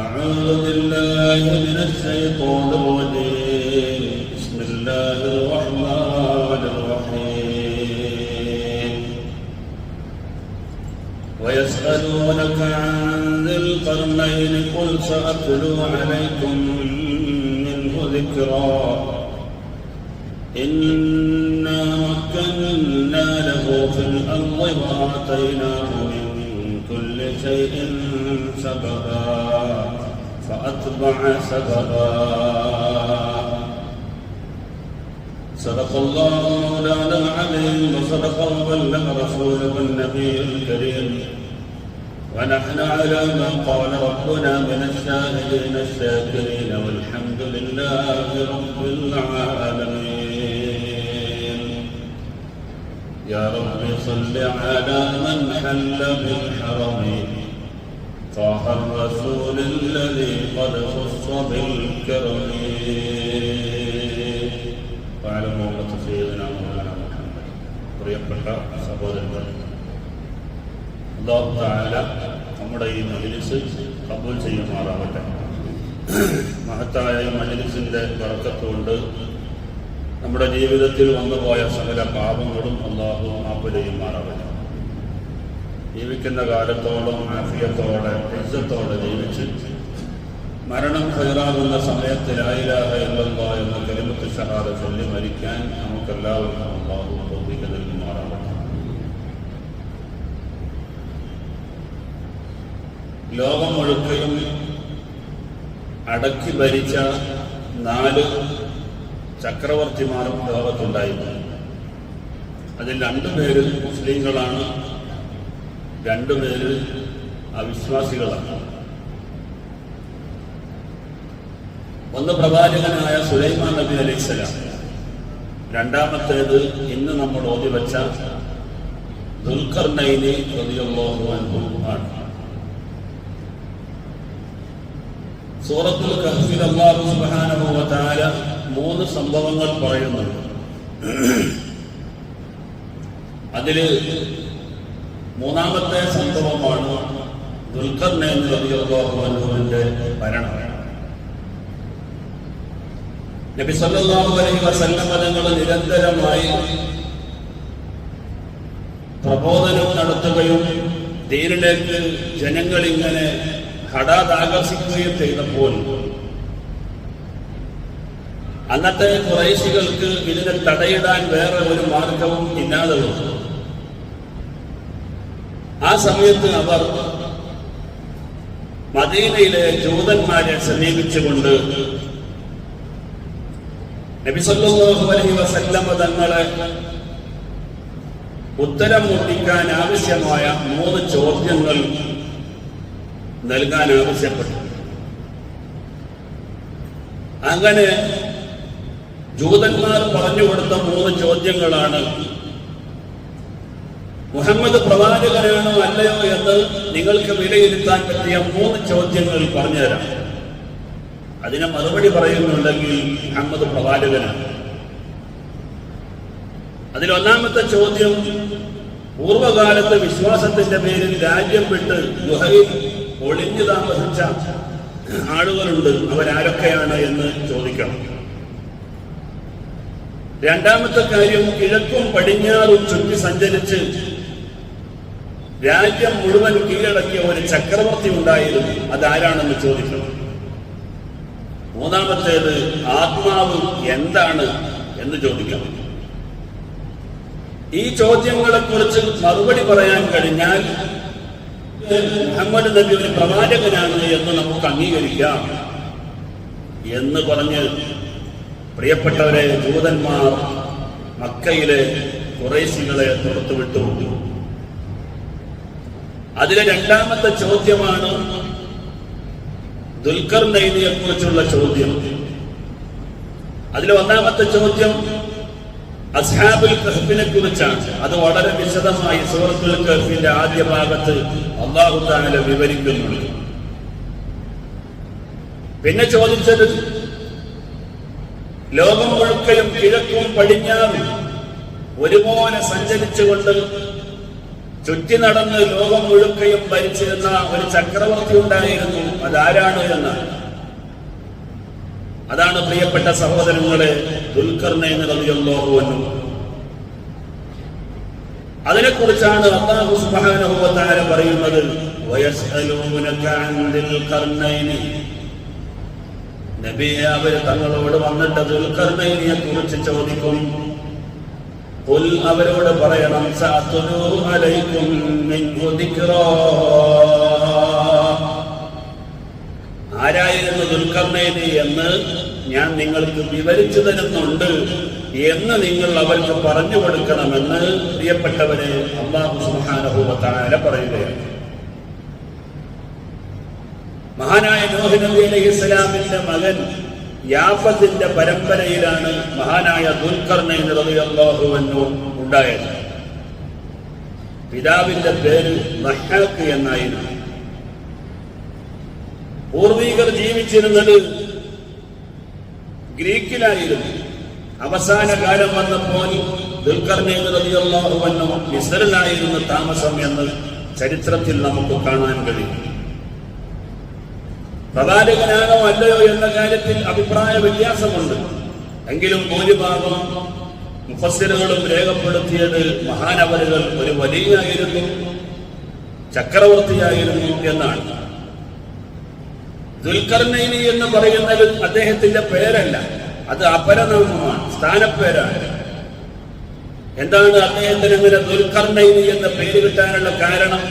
أعوذ بالله من الشيطان الرجيم بسم الله الرحمن الرحيم ويسألونك عن ذي القرنين قل سأتلو عليكم منه ذكرا إنا مكنا له في الأرض وآتيناه من كل شيء سببا فأتبع سببا صدق الله مولانا العظيم وصدق وبلغ رسوله النبي الكريم ونحن على ما قال ربنا من الشاهدين الشاكرين والحمد لله رب العالمين. يا رب صل على من حل بالحرم طه الرسول الذي قد خص بالكرم وعلى موقع سيدنا مولانا محمد. പ്രിയപ്പെട്ട സഹോദരന്മാർ, അല്ലാഹു തആല നമ്മുടെ ഈ മജ്‌ലിസ് ഖബൂൽ ചെയ്യുമാറാവട്ടെ. മഹത്തായ ഈ മജ്‌ലിസിന്റെ ബറക്കത്ത് കൊണ്ട് നമ്മുടെ ജീവിതത്തിൽ വന്നുപോയ സകല പാപങ്ങളും അല്ലാഹു മാപ്പ് ചെയ്യുമാറാവട്ടെ. ജീവിക്കുന്ന കാലത്തോളം ആഫിയത്തോടെ ഇസ്സത്തോടെ ജീവിച്ച് മരണം ഖൈറാകുന്ന സമയത്ത് ലാ ഇലാഹ ഇല്ലല്ലാഹ് എന്ന കലിമത്ത് ഷഹാദ ചൊല്ലി മരിക്കാൻ നമുക്കെല്ലാവർക്കും അല്ലാഹു തൗഫീഖ് നൽകുമാറാവട്ടെ. ലോകം മുഴുവനും അടക്കി ഭരിച്ച 4 ചക്രവർത്തിമാരും ലോകത്തുണ്ടായിരുന്നു. അതിൽ 2 പേര് മുസ്ലിങ്ങളാണ്, 2 പേര് അവിശ്വാസികളാണ്. ഒന്ന് പ്രവാചകനായ സുലൈമാൻ നബി അലൈഹിസ്സലാം, രണ്ടാമത്തേത് ഇന്ന് നമ്മൾ ഓതിവെച്ച ദുൽഖർനൈനി റളിയല്ലാഹു അൻഹു ആണ്. സൂറത്തുൽ കഹ്ഫിൽ അല്ലാഹു സുബ്ഹാനഹു വ തആല 3 സംഭവങ്ങൾ പറയുന്നുണ്ട്. അതില് 3ാമത്തെ സംഭവമാണ് ദുൽഖർനൈൻ റളിയല്ലാഹു അൻഹുവിന്റെ മരണം. നബി സല്ലല്ലാഹു അലൈഹി വസല്ലം തങ്ങൾ നിരന്തരമായി പ്രബോധനം നടത്തുകയും ദീനിലേക്ക് ജനങ്ങളിങ്ങനെ ഹഠാത് ആകർഷിക്കുകയും ചെയ്തപ്പോൾ അന്നത്തെ ഖുറൈശികൾക്ക് ഇതിനെ തടയിടാൻ വേറെ ഒരു മാർഗവും ഇല്ലാതെ വന്നു. ആ സമയത്ത് അവർ മദീനയിലെ ജൂതന്മാരെ സമീപിച്ചുകൊണ്ട് നബി സല്ലല്ലാഹു അലൈഹി വസല്ലം തങ്ങളെ ഉത്തരം മുട്ടിക്കാൻ ആവശ്യമായ 3 ചോദ്യങ്ങൾ നൽകാൻ ആവശ്യപ്പെട്ടു. അങ്ങനെ ജൂതന്മാർ പറഞ്ഞുകൊടുത്ത 3 ചോദ്യങ്ങളാണ്: മുഹമ്മദ് പ്രവാചകനാണോ അല്ലയോ എന്ന് നിങ്ങൾക്ക് വിലയിരുത്താൻ പറ്റിയ 3 ചോദ്യങ്ങൾ പറഞ്ഞുതരാം. അതിനെ മറുപടി പറയുന്നുണ്ടെങ്കിൽ മുഹമ്മദ് പ്രവാചകനാണ്. അതിൽ 1ാമത്തെ ചോദ്യം, പൂർവകാലത്ത് വിശ്വാസത്തിന്റെ പേരിൽ രാജ്യം വിട്ട് ഗുഹയിൽ ഒളിഞ്ഞു താമസിച്ച ആളുകളുണ്ട്, അവരാരൊക്കെയാണ് എന്ന് ചോദിക്കണം. 2ാമത്തെ കാര്യം, കിഴക്കും പടിഞ്ഞാറും ചുറ്റി സഞ്ചരിച്ച് രാജ്യം മുഴുവൻ കീഴടക്കിയ ഒരു ചക്രവർത്തി ഉണ്ടായിരുന്നു, അതാരാണെന്ന് ചോദിക്കണം. 3ാമത്തേത്, ആത്മാവ് എന്താണ് എന്ന് ചോദിക്കണം. ഈ ചോദ്യങ്ങളെ കുറിച്ച് മറുപടി പറയാൻ കഴിഞ്ഞാൽ മുഹമ്മദ് നബി ഒരു പ്രവാചകനാണ് എന്ന് നമുക്ക് അംഗീകരിക്കാം എന്ന് പറഞ്ഞ് പ്രിയപ്പെട്ടവരെ ജൂതന്മാർ മക്കയിലെ ഖുറൈശികളെ പുറത്തുവിട്ടു. അതിലെ 2ാമത്തെ ചോദ്യമാണ് ദുൽഖർനൈനിയെ കുറിച്ചുള്ള ചോദ്യം. അതിലെ 1ാമത്തെ ചോദ്യം അസ്ഹാബുൽ കഹ്ഫിനെ കുറിച്ചാണ്. അത് വളരെ വിശദമായി സൂറത്തുൽ കഹ്ഫിന്റെ ആദ്യ ഭാഗത്ത് അല്ലാഹു തആല വിവരിക്കുന്നുണ്ട്. പിന്നെ ചോദിച്ചത് ലോകം മുഴുക്കയും കിഴക്കും പടിഞ്ഞാറും ഒരുപോലെ സഞ്ചരിച്ചുകൊണ്ട് ചുറ്റി നടന്ന് ലോകം മുഴുക്കയും ഭരിച്ചിരുന്ന ഒരു ചക്രവർത്തി ഉണ്ടായിരുന്നു. അതാരാണ് എന്നാണ്. അതാണ് പ്രിയപ്പെട്ട സഹോദരങ്ങളെ ദുൽഖർനൈൻ റളിയല്ലാഹു അൻഹു. അതിനെക്കുറിച്ചാണ് അല്ലാഹു സുബ്ഹാനഹു വ തആല പറയുന്നത്, വയസ്അലൂനക അൻ ദുൽഖർനൈൻ. നബിയെ, അവർ തങ്ങളോട് വന്നിട്ട് ദുൽഖർനൈനിയെ കുറിച്ച് ചോദിക്കും. ഖുൽ, അവരോട് പറയണം, സഅത്ലൂ അലൈക്കും മിൻഹു ദിക്റാ. ആരായിരുന്നു ദുൽഖർനൈൻ എന്ന് ഞാൻ നിങ്ങൾക്ക് വിവരിച്ചു തരുന്നുണ്ട് എന്ന് നിങ്ങൾ അവർക്ക് പറഞ്ഞു കൊടുക്കണമെന്ന് പ്രിയപ്പെട്ടവരെ അല്ലാഹു സുബ്ഹാനഹു വ തആല പറയുകയാണ്. മഹാനായ നൂഹ് നബി അലൈഹിസ്സലാമിന്റെ മകൻ യാഫത്തിന്റെ പരമ്പരയിലാണ് മഹാനായ ദുൽഖർനൈൻ റളിയല്ലാഹു അൻഹു ഉണ്ടായത്. പിതാവിന്റെ പേര് നഹ്ഹാക്ക് എന്നായിരുന്നു. പൂർവികർ ജീവിച്ചിരുന്നത് ഗ്രീക്കിലായിരുന്നു. അവസാന കാലം വന്നപ്പോൾ ദുൽഖർനൈൻ റളിയല്ലാഹു അൻഹു മിസ്റിലായിരുന്നു താമസം എന്ന് ചരിത്രത്തിൽ നമുക്ക് കാണാൻ കഴിയും. പ്രവാചകനാണോ അല്ലയോ എന്ന കാര്യത്തിൽ അഭിപ്രായ വ്യത്യാസമുണ്ട്. എങ്കിലും ഭൂരിഭാഗം മുഫസ്സിറുകളും രേഖപ്പെടുത്തിയത് മഹാനവരുകൾ ഒരു വലിയായിരുന്നു, ചക്രവർത്തിയായിരുന്നു എന്നാണ്. ദുൽഖർനൈനി എന്ന് പറയുന്നത് അദ്ദേഹത്തിന്റെ പേരല്ല, അത് അപരനാമമാണ്, സ്ഥാനപ്പേരാണ്. എന്താണ് അദ്ദേഹത്തിന് ഇങ്ങനെ ദുൽഖർനൈനി എന്ന പേര് കിട്ടാനുള്ള കാരണം?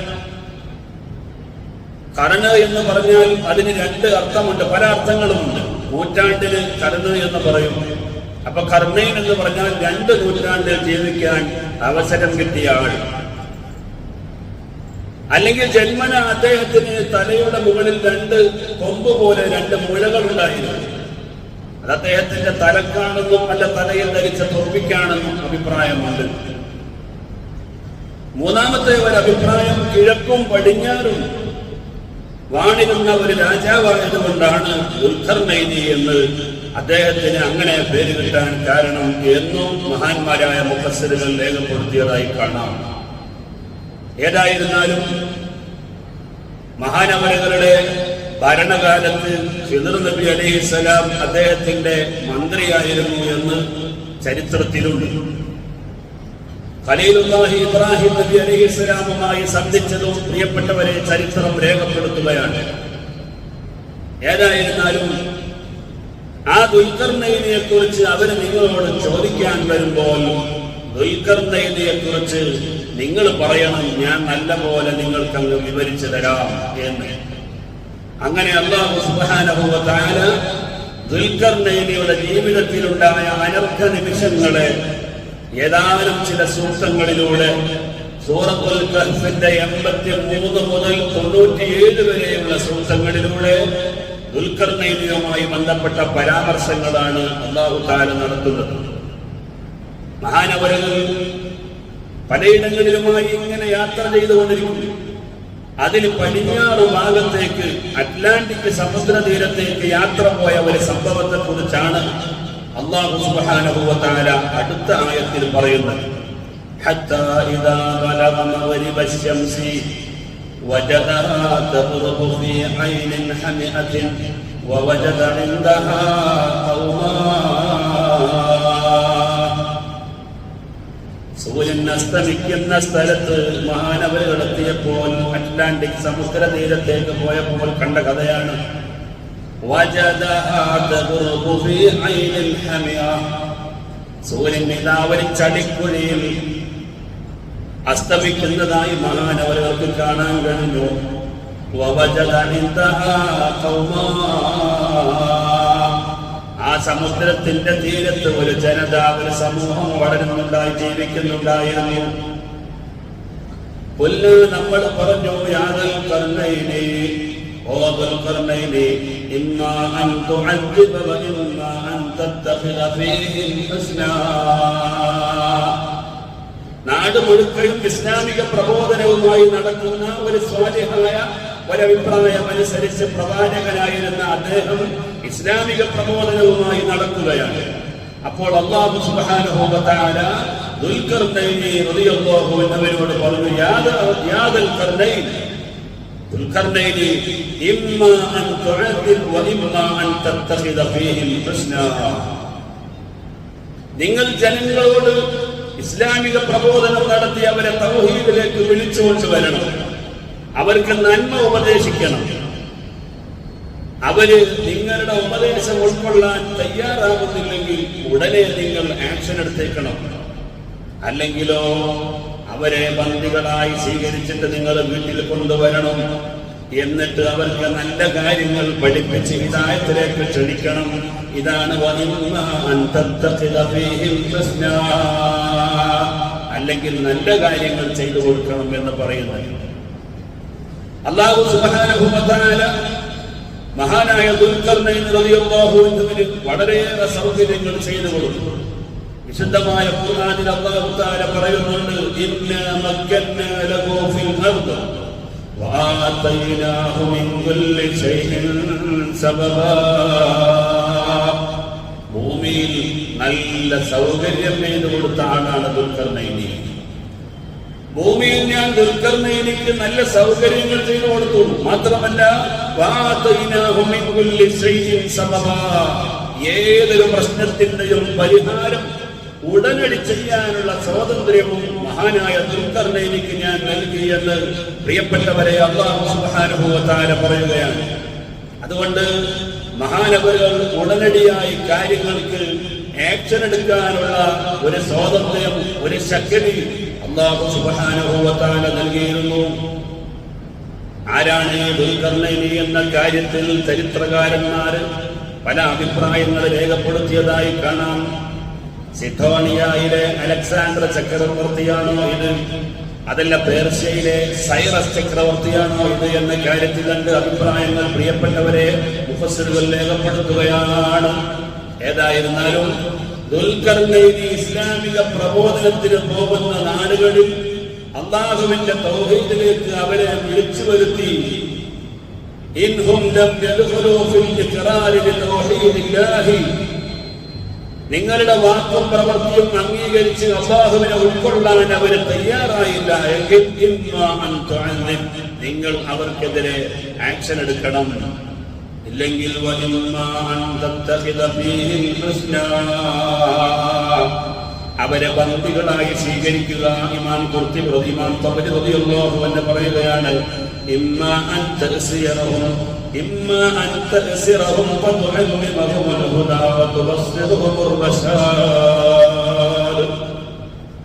കർണ് എന്ന് പറഞ്ഞാൽ അതിന് രണ്ട് അർത്ഥമുണ്ട്, പല അർത്ഥങ്ങളുമുണ്ട്. നൂറ്റാണ്ടിന് കർണ് എന്ന് പറയും. അപ്പൊ കർണൈൻ എന്ന് പറഞ്ഞാൽ 2 നൂറ്റാണ്ടിൽ ജീവിക്കാൻ അവസരം കിട്ടിയ ആൾ. അല്ലെങ്കിൽ ജന്മന അദ്ദേഹത്തിന് തലയുടെ മുകളിൽ 2 കൊമ്പ് പോലെ 2 മുഴകൾ ഉണ്ടായിരുന്നു. അത് അദ്ദേഹത്തിന്റെ തലക്കാണെന്നും അല്ല തലയിൽ ധരിച്ച തൊപ്പിക്കാണെന്നും അഭിപ്രായമുണ്ട്. മൂന്നാമത്തെ ഒരു അഭിപ്രായം കിഴക്കും പടിഞ്ഞാറും വാണിരുന്ന ഒരു രാജാവായതുകൊണ്ടാണ് ദുൽഖർനൈനി എന്ന് അദ്ദേഹത്തിന് അങ്ങനെ പേര് കിട്ടാൻ കാരണം എന്നും മഹാന്മാരായ മുഫസ്സിറുകൾ രേഖപ്പെടുത്തിയതായി കാണാം. ഏതായിരുന്നാലും മഹാനവരുകളുടെ ഭരണകാലത്ത് ഖിദ്ർ നബി അലൈഹിസ്സലാം അദ്ദേഹത്തിന്റെ മന്ത്രിയായിരുന്നു എന്ന് ചരിത്രത്തിലുണ്ട്. ഖലീലുല്ലാഹി ഇബ്രാഹിം നബി അലൈഹിസ്സലാമുമായി സന്ധിച്ചതും പ്രിയപ്പെട്ടവരെ ചരിത്രം രേഖപ്പെടുത്തുകയാണ്. ഏതായിരുന്നാലും ആ ദുൽഖർനൈനിയെ കുറിച്ച് അവര് നിങ്ങളോട് ചോദിക്കാൻ വരുമ്പോൾ ദുൽഖർനൈനിയെ കുറിച്ച് നിങ്ങൾ പറയണം, ഞാൻ നല്ല പോലെ നിങ്ങൾക്ക് അങ്ങ് വിവരിച്ചു തരാം എന്ന്. അങ്ങനെ അല്ലാഹു സുബ്ഹാനഹു വ തആല ദുൽഖർനൈനിയുടെ ജീവിതത്തിലുണ്ടായ അനർഘ നിമിഷങ്ങളെ ഏതാനും ചില സൂക്തങ്ങളിലൂടെ സൂറത്തുൽ കഹ്ഫിന്റെ 83 മുതൽ 97 വരെയുള്ള സൂക്തങ്ങളിലൂടെ ദുൽഖർനൈനിയുമായി ബന്ധപ്പെട്ട പരാമർശങ്ങളാണ് അല്ലാഹു തആല നടത്തുന്നത്. മഹാനവരുകൾ പലയിടങ്ങളിലുമായി ഇങ്ങനെ യാത്ര ചെയ്തുകൊണ്ടിരിക്കുന്നു. അതിന് പടിഞ്ഞാറ് ഭാഗത്തേക്ക് അറ്റ്ലാന്റിക് സമുദ്രതീരത്തേക്ക് യാത്ര പോയ ഒരു സംഭവത്തെ കുറിച്ചാണ് അല്ലാഹു സുബ്ഹാനഹു വ തആല അടുത്ത ആയത്തിൽ പറയുന്നത്. ഹത്താ ഇദാ ബലഗ മഗ്രിബ ശംസി വജദഹാ തഗ്റുബു ഫീ ഐനിൻ ഹമിഅത്തിൻ വവജദ ഇൻദഹാ ഖൗമാ. സൂര്യൻ അസ്തമിക്കുന്ന സ്ഥലത്ത് മഹാനവരുകൾ എത്തിയപ്പോൾ അറ്റ്ലാന്റിക് സമുദ്രതീരത്തേക്ക് പോയപ്പോൾ കണ്ട കഥയാണ്. സൂര്യൻ ഇതാവരി ചടിക്കുഴിയിൽ അസ്തമിക്കുന്നതായി മഹാനവരുകൾക്ക് കാണാൻ കഴിഞ്ഞു. ആ സമുദ്രത്തിന്റെ തീരത്ത് ഒരു ജനത, ഒരു സമൂഹം വളരുന്നുണ്ടായി, ജീവിക്കുന്നുണ്ടായിരുന്നു. കൊല്ല് നമ്മൾ പറഞ്ഞു, യാദൽ കർണൈനി, ഓ ദുൽഖർനൈനി, ഇമ്മാ അൻ തുഅദ്ദിബ വ ഇമ്മാ അൻ തത്തഖിദ ഫീഹിം ഹുസ്നാ. നാട് മുഴുക്കയും ഇസ്ലാമിക പ്രബോധനവുമായി നടക്കുന്ന ഒരു സ്വാലിഹായ ഒരഭിപ്രായം അനുസരിച്ച് പ്രവാചകനായിരുന്ന അദ്ദേഹം ഇസ്ലാമിക പ്രബോധനവുമായി നടക്കുകയാണ്. അപ്പോൾ അല്ലാഹു സുബ്ഹാനഹു വ തആല ദുൽഖർനൈനി റളിയല്ലാഹു അൻഹുവിനോട് പറഞ്ഞു, യാദൽ ഖർനൈൻ, ദുൽഖർനൈനി, ഇമ്മാ അൻ തുഅദ്ദിബ് വ ഇമ്മാ അൻ തത്തഖിദ ഫീഹിം ഹുസ്നാ. നിങ്ങൾ ജനങ്ങളോട് ഇസ്ലാമിക പ്രബോധനം നടത്തി അവരെ തൗഹീദിലേക്ക് വിളിച്ചുകൊണ്ട് വരണം, അവർക്ക് നന്മ ഉപദേശിക്കണം. അവര് നിങ്ങളുടെ ഉപദേശം ഉൾക്കൊള്ളാൻ തയ്യാറാകുന്നില്ലെങ്കിൽ ഉടനെ നിങ്ങൾ ആക്ഷൻ എടുത്തേക്കണം. അല്ലെങ്കിലോ അവരെ ബന്ദികളായി സ്വീകരിച്ചിട്ട് നിങ്ങൾ വീട്ടിൽ കൊണ്ടുവരണം. എന്നിട്ട് അവർക്ക് നല്ല കാര്യങ്ങൾ പഠിപ്പിച്ച് ഹിദായത്തിലേക്ക് ക്ഷണിക്കണം. ഇതാണ് അല്ലെങ്കിൽ നല്ല കാര്യങ്ങൾ ചെയ്തു കൊടുക്കണം എന്ന് പറയുന്നത്. അല്ലാഹു സുബ്ഹാനഹു വ തആല മഹാനായ ദുൽഖർനൈൻ റളിയല്ലാഹു അൻഹുവിന് വളരെയേറെ സൗകര്യങ്ങൾ ചെയ്തു കൊടുത്തു. വിശുദ്ധമായ ഖുർആനിൽ അല്ലാഹു തആല പറയുന്നുണ്ട്, ഇന്നാ മക്കന്നാ ലഹു ഫിൽ അർദ് വആതൈനാഹു മിൻ കുല്ലി ശൈഇൻ സബബാ. ഭൂമിയിൽ നല്ല സൗകര്യം ചെയ്തു കൊടുത്ത ആളാണ് ദുൽഖർനൈനി. ഭൂമിയിൽ ഞാൻ ദുൽഖർനൈനിക്ക് നല്ല സൗകര്യങ്ങൾ ചെയ്തു കൊടുത്തു. മാത്രമല്ല വആതൈനാഹു മിൻ കുല്ലി ശൈഇൻ സബബാ, ഏതൊരു പ്രശ്നത്തിന്റെയും പരിഹാരം ഉടനടി ചെയ്യാനുള്ള സ്വാതന്ത്ര്യവും മഹാനായ ദുൽഖർനൈനിക്ക് ഞാൻ നൽകിയെന്ന് പ്രിയപ്പെട്ടവരെ അല്ലാഹു സുബ്ഹാനഹു വ തആല പറയുകയാണ്. അതുകൊണ്ട് മഹാനവരുകൾ ഉടനടിയായി കാര്യങ്ങൾക്ക് ആക്ഷൻ എടുക്കാനുള്ള ഒരു സ്വാതന്ത്ര്യം, ഒരു ശക്തി അല്ലാഹു സുബ്ഹാനഹു വ തആല നൽകിയിരുന്നു. ആരാണ് ദുൽഖർനൈനി എന്ന കാര്യത്തിൽ ചരിത്രകാരന്മാർ പല അഭിപ്രായങ്ങൾ രേഖപ്പെടുത്തിയതായി കാണാം. സിഡോണിയയിലെ അലക്സാണ്ടർ ചക്രവർത്തിയാണോ ഇത്, അതല്ല പേർഷ്യയിലെ സൈറസ് ചക്രവർത്തിയാണോ ഇത് എന്ന കാര്യത്തിൽ രണ്ട് അഭിപ്രായങ്ങൾ പ്രിയപ്പെട്ടവരെ മുഫസ്സിറുകൾ രേഖപ്പെടുത്തുകയാണ്. ഏതായിരുന്നാലും ദുൽഖർനൈനി ഇസ്ലാമിക പ്രബോധനത്തിന് പോകുന്ന നാടുകളിൽ അല്ലാഹുവിന്റെ തൗഹീദിലേക്ക് അവരെ വിളിച്ചു വരുത്തി. ഇൻഹും ലം യദ്ഖുലൂ ഫിൽ ഇഖ്റാരി ബിതൗഹീദില്ലാഹി, നിങ്ങളുടെ വാക്കും പ്രവൃത്തിയും അംഗീകരിച്ച് അല്ലാഹുവിനെ ഉൾക്കൊള്ളാൻ അവർ തയ്യാറായില്ല എങ്കിൽ ഇമ്മാ അൻ തുഅദ്ദിബ്, നിങ്ങൾ അവർക്കെതിരെ ആക്ഷൻ എടുക്കണം. ഇല്ലെങ്കിൽ വഇമ്മാ അൻ തത്തഖിദ ഫീഹിം ഹുസ്നാ, അവരെ ബന്ദികളായി സ്വീകരിക്കുക. ഇമാം ഖുർത്തുബി ഇമാം തബരി റളിയല്ലാഹു അൻഹു പറയുകയാണ്, ഇമ്മാ അൻ തഅസിറഹും ഇമ്മാ അൻ തഅസിറഹും ഫതുഅല്ലിമഹും അൽ-ഹുദാ വതുബസ്സിറുഹും അർ-റശാദ്.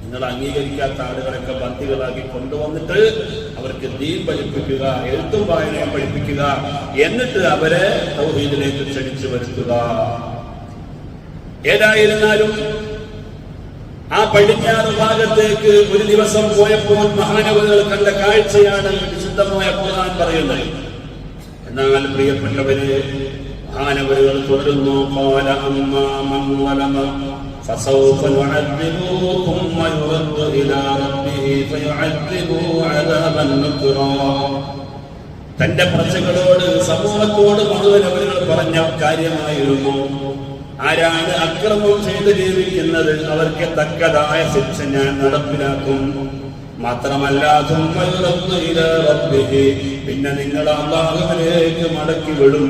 നിങ്ങൾ അംഗീകരിക്കാത്ത ആളുകളൊക്കെ ബന്ദികളാക്കി കൊണ്ടുവന്നിട്ട് അവർക്ക് ദീൻ പഠിപ്പിക്കുക, എഴുത്തും വായനയും പഠിപ്പിക്കുക, എന്നിട്ട് അവരെ തൗഹീദിലേക്ക് ക്ഷണിച്ചു വരുത്തുക. ഏതായിരുന്നാലും ആ പടിഞ്ഞാറ് ഭാഗത്തേക്ക് ഒരു ദിവസം പോയപ്പോൾ മഹാനവരുകൾ കണ്ട കാഴ്ചയാണ് വിശുദ്ധമായ ഖുർആൻ പറയുന്നത്. എന്നാൽ പ്രിയപ്പെട്ടവരെ, മഹാനവരുകൾ തുടരുന്നു, ഖാല അമ്മാ മൻ വലമ ഫസൗഫ നുഅദ്ദിബുഹു ثم يرد ഇലാ റബ്ബിഹി ഫയുഅദ്ദിബുഹു അദാബൻ നുക്റാ. തന്റെ പ്രജകളോട്, സമൂഹത്തോട് മുഴുവൻ അവരുകൾ പറഞ്ഞ കാര്യമായിരുന്നു, ആരാണ് അക്രമം ചെയ്ത് ജീവിക്കുന്നത് അവർക്ക് തക്കതായ ശിക്ഷ ഞാൻ നടപ്പിലാക്കും. മാത്രമല്ല പിന്നെ നിങ്ങൾ അല്ലാഹുവിലേക്ക് മടക്കി വിടും.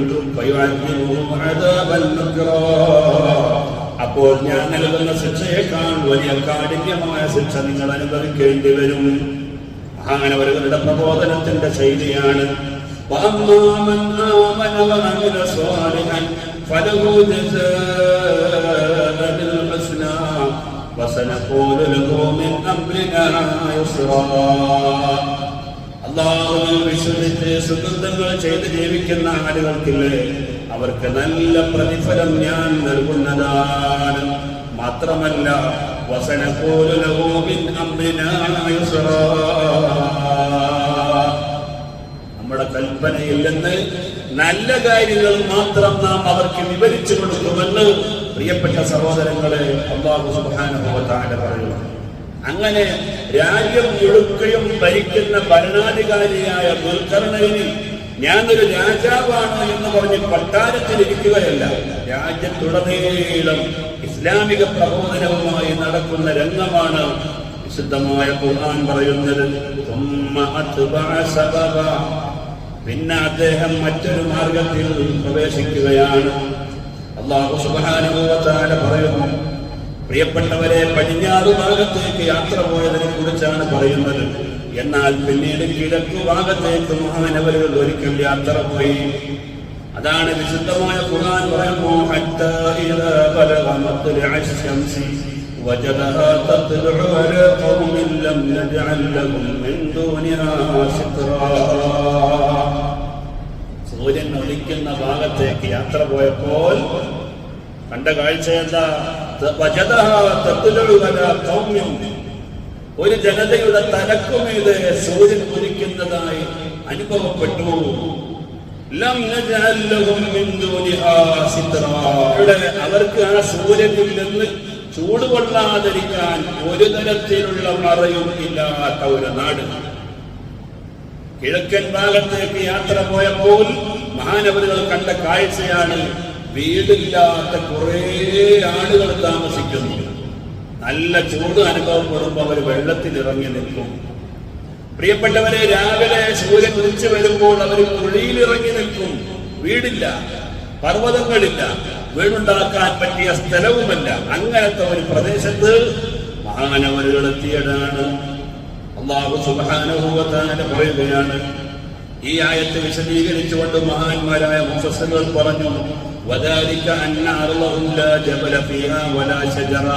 അപ്പോൾ ഞാൻ നൽകുന്ന ശിക്ഷയേക്കാൾ വലിയ കാഠിന്യമായ ശിക്ഷ നിങ്ങൾ അനുഭവിക്കേണ്ടി വരും. മഹാനവരുകളുടെ പ്രബോധനത്തിന്റെ ശൈലിയാണ്. فله جزاء بالحسنى وسنقول له من أمرنا يسرا. അല്ലാഹുവിൽ വിശ്വസിച്ച് സുകൃതങ്ങൾ ചെയ്ത് ജീവിക്കുന്ന ആളുകൾക്കില്ലേ, അവർക്ക് നല്ല പ്രതിഫലം ഞാൻ നൽകുന്നതാണ്. മാത്രമല്ല വസനഖൂലു ലഹു മിൻ അംരിനാ യുസ്റാ, നമ്മുടെ കൽപ്പനയിൽ നിന്ന് നല്ല കാര്യങ്ങൾ മാത്രം നാം അവർക്ക് വിവരിച്ചു കൊടുക്കുമെന്ന് പ്രിയപ്പെട്ട സഹോദരങ്ങളെ അല്ലാഹു സുബ്ഹാനഹു വ തആല പറയുന്നു. അങ്ങനെ രാജ്യം മുഴുക്കയും ഭരിക്കുന്ന ഭരണാധികാരിയായ ദുൽഖർനൈനി ഞാനൊരു രാജാവാണ് എന്ന് പറഞ്ഞ് കൊട്ടാരത്തിലിരിക്കുകയല്ല, രാജ്യത്തുടനീളം ഇസ്ലാമിക പ്രബോധനവുമായി നടക്കുന്ന രംഗമാണ് വിശുദ്ധമായ ഖുർആൻ പറയുന്നത്. പിന്നെ അദ്ദേഹം മറ്റൊരു മാർഗത്തിൽ പ്രവേശിക്കുകയാണ്. അല്ലാഹു സുബ്ഹാനഹു വ തആല പറയുന്നു, പ്രിയപ്പെട്ടവരെ, പടിഞ്ഞാറ് ഭാഗത്തേക്ക് യാത്ര പോയതിനെ കുറിച്ചാണ് പറയുന്നത്. എന്നാൽ പിന്നീട് കിഴക്ക് ഭാഗത്തേക്ക് മഹാനവരുകൾ ഒരിക്കൽ യാത്ര പോയി. അതാണ് വിശുദ്ധമായ ഖുർആൻ പറയുന്നു, ഹത്താ ഇദാ ബലഗ മത്ലഅ അശ്-ശംസി വജദഹാ തത്ലഉ അലാ ഖൗമിൻ ലം നജ്അൽ ലഹും മിൻ ദൂനിഹാ സിത്റാ. സൂര്യൻ ഉദിക്കുന്ന ഭാഗത്തേക്ക് യാത്ര പോയപ്പോൾ കണ്ട കാഴ്ച എന്താ? ഒരു ജനതയുടെ തലക്കുമീത് സൂര്യൻ ഉദിക്കുന്നതായി അനുഭവപ്പെട്ടു. അവർക്ക് ആ സൂര്യനിൽ നിന്ന് ചൂടുകൊള്ളാതിരിക്കാൻ ഒരു തരത്തിലുള്ള മറയും ഇല്ലാത്ത ഒരു നാട്. കിഴക്കൻ ഭാഗത്തേക്ക് യാത്ര പോയപ്പോൾ മഹാനവരുകൾ കണ്ട കാഴ്ചയാണ്, വീടില്ലാത്ത കുറേ ആളുകൾ താമസിക്കുന്നു. നല്ല ചൂട് അനുഭവപ്പെടുമ്പോൾ അവർ വെള്ളത്തിൽ ഇറങ്ങി നിൽക്കും. പ്രിയപ്പെട്ടവരെ, രാവിലെ സൂര്യൻ ഉദിച്ചു വരുമ്പോൾ അവർ കുഴിയിലിറങ്ങി നിൽക്കും. വീടില്ല, പർവ്വതങ്ങളില്ല, വീടുണ്ടാക്കാൻ പറ്റിയ സ്ഥലവുമല്ല. അങ്ങനത്തെ ഒരു പ്രദേശത്ത് മഹാനവരുകൾ എത്തിയതാണ്. അല്ലാഹു സുബ്ഹാനഹു വ തആല പറയുകയാണ്, ഈ ആയത്ത് വിശദീകരിച്ചുകൊണ്ട് മഹാന്മാരായ മുഫസ്സിറുകൾ പറഞ്ഞു, വദാലിക അന്ന അർളഹും ലാ ജബല ഫീഹാ വലാ ശജറ.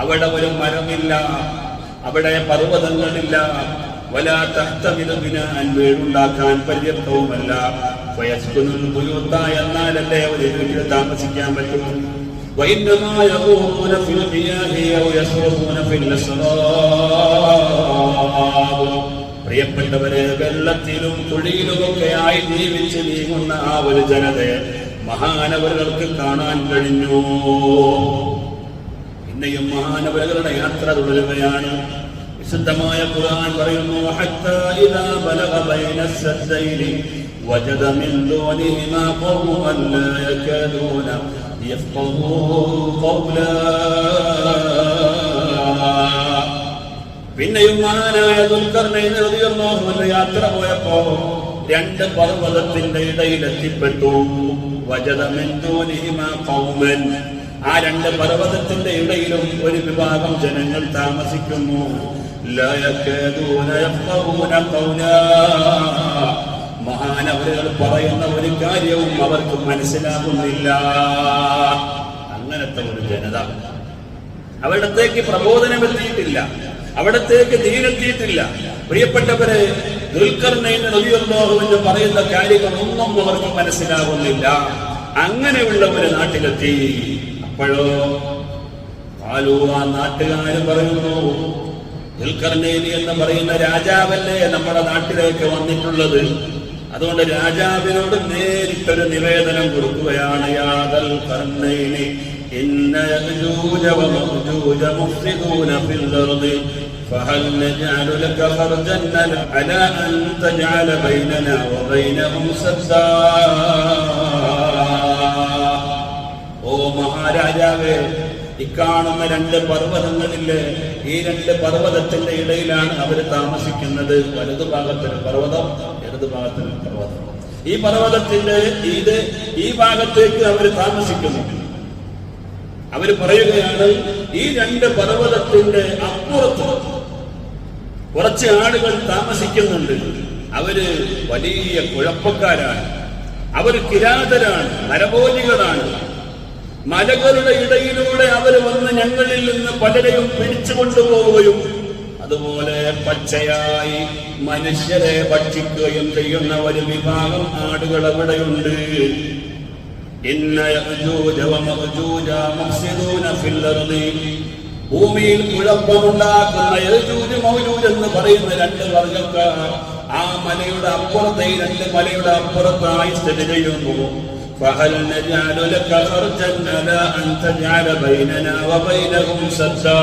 അവിടെ ഒരു മരമില്ല, അവിടെ പർവ്വതങ്ങളില്ല. വലാ തഹ്തമിലു ബിനാഅൻ, വീടുണ്ടാക്കാൻ പര്യാപ്തവുമല്ല. ഫയസ്കുനുൽ ബുയൂത, എന്നാലല്ലേ ഒരു വീട്ടിൽ താമസിക്കാൻ പറ്റും. വഇന്നമാ യഖൂമുന ഫിൽ ഖിയാഹി ഔ യസ്റൂന ഫിൽ അസ്റാബ്. പ്രിയപ്പെട്ടവരെ, വെള്ളത്തിലും കുഴിയിലുമൊക്കെയായി ജീവിച്ച് നീങ്ങുന്ന ആ ഒരു ജനതയെ മഹാനവറുകൾക്ക് കാണാൻ കഴിഞ്ഞു. പിന്നെയും മഹാനവറുകളുടെ യാത്ര തുടരുകയാണ്. വിശുദ്ധമായ ഖുർആൻ പറയുന്നു, ഹത്താ ഇദാ ബലഗ ബൈന അസ്സദ്ദൈനി വജദ മിൻ ദൂനിഹിമാ ഖൗമൻ ലാ യകാദൂന യഫ്ഖഹൂന ഖൗലാ. പിന്നെയും മഹാനായ ദുൽഖർനൈൻ റളിയല്ലാഹു അൻഹു യാത്ര പോയപ്പോ രണ്ട് പർവ്വതത്തിന്റെ ഇടയിൽ എത്തിപ്പെട്ടു. വജദ മിൻ ദൂനിഹിമാ ഖൗമൻ, ആ രണ്ട് പർവ്വതത്തിന്റെ ഇടയിലും ഒരു വിഭാഗം ജനങ്ങൾ താമസിക്കുന്നു. ലാ യകാദൂന യഫ്ഖഹൂന ഖൗലാ, മഹാനവരുകൾ പറയുന്ന ഒരു കാര്യവും അവർക്ക് മനസ്സിലാകുന്നില്ല. അങ്ങനത്തെ ഒരു ജനത. അവിടത്തേക്ക് പ്രബോധനം എത്തിയിട്ടില്ല, അവിടത്തേക്ക് ദീനെത്തിയിട്ടില്ല. പ്രിയപ്പെട്ടവരെ, ദുൽഖർനൈൻ റളിയല്ലാഹു അൻഹു പറയുന്ന കാര്യങ്ങളൊന്നും അവർക്ക് മനസ്സിലാകുന്നില്ല. അങ്ങനെയുള്ള ഒരു നാട്ടിലെത്തി. അപ്പോഴോ ആ നാട്ടുകാർ പറയുന്നു, ദുൽഖർനൈൻ എന്ന് പറയുന്ന രാജാവല്ലേ നമ്മുടെ നാട്ടിലേക്ക് വന്നിട്ടുള്ളത്, അതുകൊണ്ട് രാജാവിനോട് നേരിട്ടൊരു നിവേദനം കൊടുക്കുകയാണ്. യാ ദുൽഖർനൈൻ, ഇന്ന യഅജൂജ വമഅജൂജ മുഫ്സിദൂന ഫിൽ അർദി ഫഹൽ നജഅലു ലക ഖർജൻ അലാ അൻ തജഅല ബൈനനാ വബൈനഹും സദ്ദാ. ഓ മഹാരാജാവേ, ഇക്കാണുന്ന രണ്ട് പർവ്വതങ്ങളില്ലേ, ഈ രണ്ട് പർവ്വതത്തിന്റെ ഇടയിലാണ് അവർ താമസിക്കുന്നത്. വലതുഭാഗത്തിന് പർവ്വതം, ഇടതുഭാഗത്തിന് പർവ്വതം. ഈ പർവ്വതത്തിന്റെ ഈ ഭാഗത്തേക്ക് അവർ താമസിക്കുന്നു. അവർ പറയുകയാണ്, ഈ രണ്ട് പർവ്വതത്തിന്റെ അപ്പുറത്ത് കുറച്ച് ആളുകൾ താമസിക്കുന്നുണ്ട്. അവര് വലിയ കുഴപ്പക്കാരാണ്, അവർ കിരാതരാണ്, നരഭോജികളാണ്. മലകളുടെ ഇടയിലൂടെ അവർ വന്ന് ഞങ്ങളിൽ നിന്ന് പലരെയും പിടിച്ചു കൊണ്ടുപോവുകയും അതുപോലെ പച്ചയായി മനുഷ്യരെ ഭക്ഷിക്കുകയും ചെയ്യുന്ന ഒരു വിഭാഗം ആളുകൾ അവിടെയുണ്ട്. ഭൂമിയിൽ കുഴപ്പമുണ്ടാക്കുന്ന യജൂജ് മൗജൂജ് എന്ന് പറയുന്ന രണ്ട് വർഗക്കാർ ആ മലയുടെ അപ്പുറത്തെ, രണ്ട് മലയുടെ അപ്പുറത്തായി സ്ഥിതി ചെയ്യുന്നു. فهل نجعل لك خرجا على أن تجعل بيننا وبينهم سدا.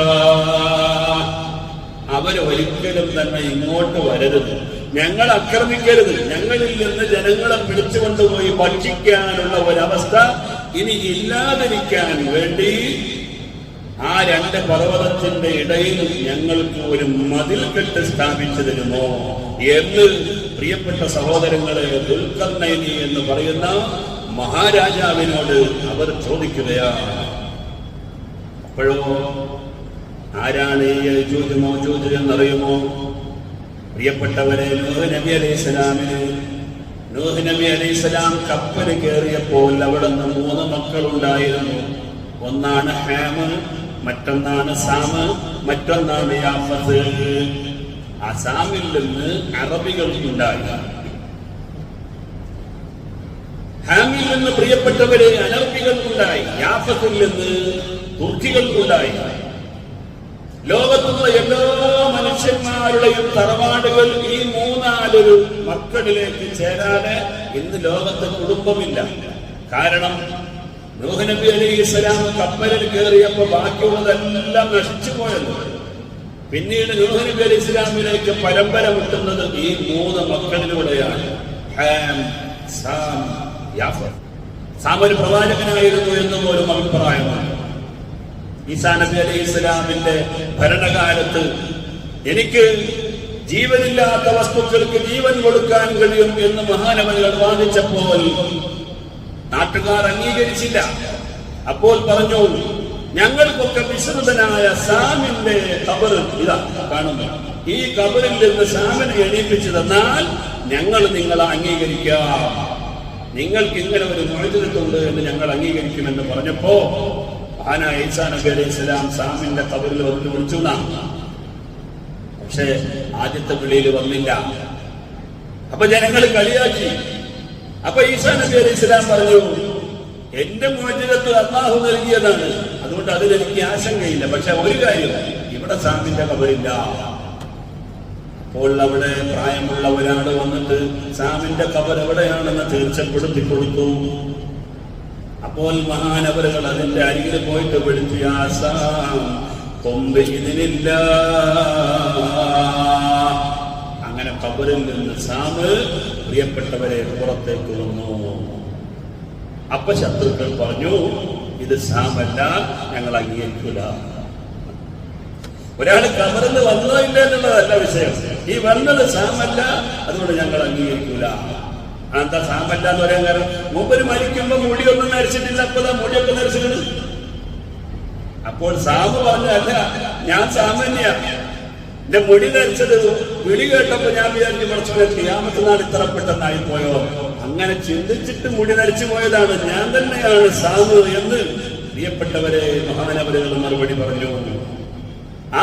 അവർ ഒരിക്കലും തന്നെ ഇങ്ങോട്ട് വരരുത്, ഞങ്ങൾ ആക്രമിക്കരുത്, ഞങ്ങളിൽ നിന്ന് ജനങ്ങളെ പിടിച്ചുകൊണ്ടുപോയി ഭക്ഷിക്കാനുള്ള ഒരവസ്ഥ ഇനി ഇല്ലാതിരിക്കാൻ വേണ്ടി ആ രണ്ട് പർവ്വതത്തിന്റെ ഇടയിൽ ഞങ്ങൾക്ക് ഒരു മതിൽക്കെട്ട് സ്ഥാപിച്ചു തരുമോ എന്ന് പ്രിയപ്പെട്ട സഹോദരങ്ങളെ ദുൽഖർനൈനി എന്ന് പറയുന്ന മഹാരാജാവിനോട് അവർ ചോദിക്കുകയാണ്. അപ്പോഴോ ആരാണ് ഈ യജൂജ് മൗജൂജ് എന്നറിയുമോ? പ്രിയപ്പെട്ടവരെ, നൂഹ് നബി അലൈഹിസ്സലാം കപ്പൽ കയറിയപ്പോൾ അവിടെ നിന്ന് 3 മക്കളുണ്ടായിരുന്നു. ഒന്നാണ് ഹാമ്, മറ്റൊന്നാണ് സാമ്, മറ്റൊന്നാണ് യാഫത്ത്. ആ സാമിൽ നിന്ന് അറബികൾ ഉണ്ടായി, ഹാമിൽ നിന്ന് പ്രിയപ്പെട്ടവരെ അനർബികൾ ഉണ്ടായി, യാഫത്തിൽ നിന്ന് തുർക്കികൾ ഉണ്ടായി. ലോകത്തുള്ള എല്ലാ മനുഷ്യന്മാരുടെയും തറവാടുകൾ ഈ 3-4 മക്കളിലേക്ക് ചേരാതെ ഇന്ന് ലോകത്ത് കുടുംബമില്ല. കാരണം നൂഹ് നബി അലൈഹിസ്സലാം കപ്പലിൽ കയറിയപ്പോ ബാക്കിയുള്ളതെല്ലാം നശിച്ചു പോയത്. പിന്നീട് നൂഹ് നബി അലൈഹിസ്സലാമിലേക്ക് പരമ്പര വിട്ടുന്നത് ഈ 3 മക്കളിലൂടെയാണ്. Ham, Sam, യാഫത്ത്. സാം ഒരു പ്രവാചകനായിരുന്നു എന്ന് പോലും അഭിപ്രായമാണ്. ഈസാ നബി അലൈഹിസ്സലാമിന്റെ ഭരണകാലത്ത് എനിക്ക് ജീവനില്ലാത്ത വസ്തുക്കൾക്ക് ജീവൻ കൊടുക്കാൻ കഴിയും എന്ന് മഹാനവനുകൾ വാദിച്ചപ്പോൾ നാട്ടുകാർ അംഗീകരിച്ചില്ല. അപ്പോൾ പറഞ്ഞു, ഞങ്ങൾക്കൊക്കെ വിശ്രുതനായ സാമിന്റെ ഖബർ ഇതാ കാണുന്നു, ഈ ഖബറിൽ നിന്ന് സാമിനെ എണീപ്പിച്ചു തന്നാൽ ഞങ്ങൾ നിങ്ങളെ അംഗീകരിക്കാം, നിങ്ങൾക്ക് ഇങ്ങനെ ഒരു മുഅ്ജിസത്തുണ്ട് എന്ന് ഞങ്ങൾ അംഗീകരിക്കുമെന്ന് പറഞ്ഞപ്പോ മഹാനായ ഈസാ നബി അലൈഹിസ്സലാം സാമിന്റെ ഖബറിൽ വന്ന് വിളിച്ചു. പക്ഷേ ആദ്യത്തെ വിളിയിൽ വന്നില്ല. അപ്പൊ ജനങ്ങൾ കളിയാക്കി. അപ്പൊ ഈസാ നബി അലൈഹിസ്സലാം പറഞ്ഞു, എന്റെ മുഅ്ജിസത്ത് അല്ലാഹു നൽകിയതാണ്, അതുകൊണ്ട് അതിലെനിക്ക് ആശങ്കയില്ല. പക്ഷെ ഒരു കാര്യം, ഇവിടെ സാമിന്റെ ഖബറില്ല. അപ്പോൾ അവിടെ പ്രായമുള്ള ഒരാൾ വന്നിട്ട് സാമിന്റെ ഖബർ എവിടെയാണെന്ന് തീർച്ചപ്പെടുത്തി കൊടുത്തു. അപ്പോൾ മഹാനവറുകൾ അതിന്റെ അരികിൽ പോയിട്ട് വിളിച്ചു, യാ സാം കൊമ്പ് ഇതിനില്ല. അങ്ങനെ ഖബറിൽ നിന്ന് സാമ് പ്രിയപ്പെട്ടവരെ പുറത്തേക്ക് വന്നു. അപ്പൊ ശത്രുക്കൾ പറഞ്ഞു, ഇത് സാമല്ല, ഞങ്ങൾ അംഗീകരിക്കൂല. ഒരാൾ ഖബറിൽ വന്നോ ഇല്ല എന്നുള്ളതല്ല വിഷയം, ഈ വന്നത് സാമല്ല, അതുകൊണ്ട് ഞങ്ങൾ അംഗീകരിക്കൂല. എന്താ സാമല്ല എന്ന് പറയാൻ കാരണം, മൂപ്പര് മരിക്കുമ്പോ മുടിയൊന്നും നരച്ചിട്ടില്ല, അപ്പതാ മുടിയൊക്കെ നരച്ചിട്ടുണ്ട്. അപ്പോൾ സാമ് പറഞ്ഞല്ല, ഞാൻ സാമന്യാ, എന്റെ മുടി നരച്ചത് വിളി കേട്ടപ്പോ ഞാൻ വിചാരിച്ചു കുറച്ചുകൂടെ ഖിയാമത്ത് നാൾ ഇത്ര പെട്ടെന്നായി പോയോ, അങ്ങനെ ചിന്തിച്ചിട്ട് മുടി നരച്ചു പോയതാണ്, ഞാൻ തന്നെയാണ് സാമ് എന്ന് പ്രിയപ്പെട്ടവരെ മഹാനവരുകൾ മറുപടി പറഞ്ഞു.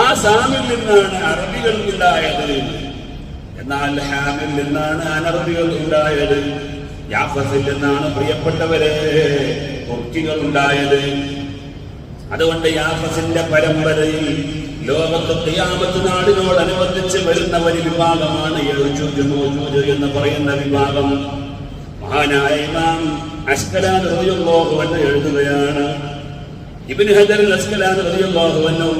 ആ സാമിൽ നിന്നാണ് അറബികൾ ഉണ്ടായത്, എന്നാൽ ഹാമിൽ നിന്നാണ് അനറബികൾ ഉണ്ടായത്, യാഫത്തിൽ നിന്നാണ് പ്രിയപ്പെട്ടവരെ തുർക്കികൾ ഉണ്ടായത്. അതുകൊണ്ട് യാഫസിന്റെ പരമ്പരയിൽ ലോകത്ത് ഖിയാമത്ത് നാടിനോടനുബന്ധിച്ച് വരുന്ന ഒരു വിഭാഗമാണ് യജൂജ് മൗജൂജ് എന്ന് പറയുന്ന വിഭാഗം. മഹാനായ ഇമാം അസ്കലാനി റളിയല്ലാഹു അൻഹു എഴുതുകയാണ്, ഇബ്നു ഹജർ അസ്കലാനി റളിയല്ലാഹു അൻഹു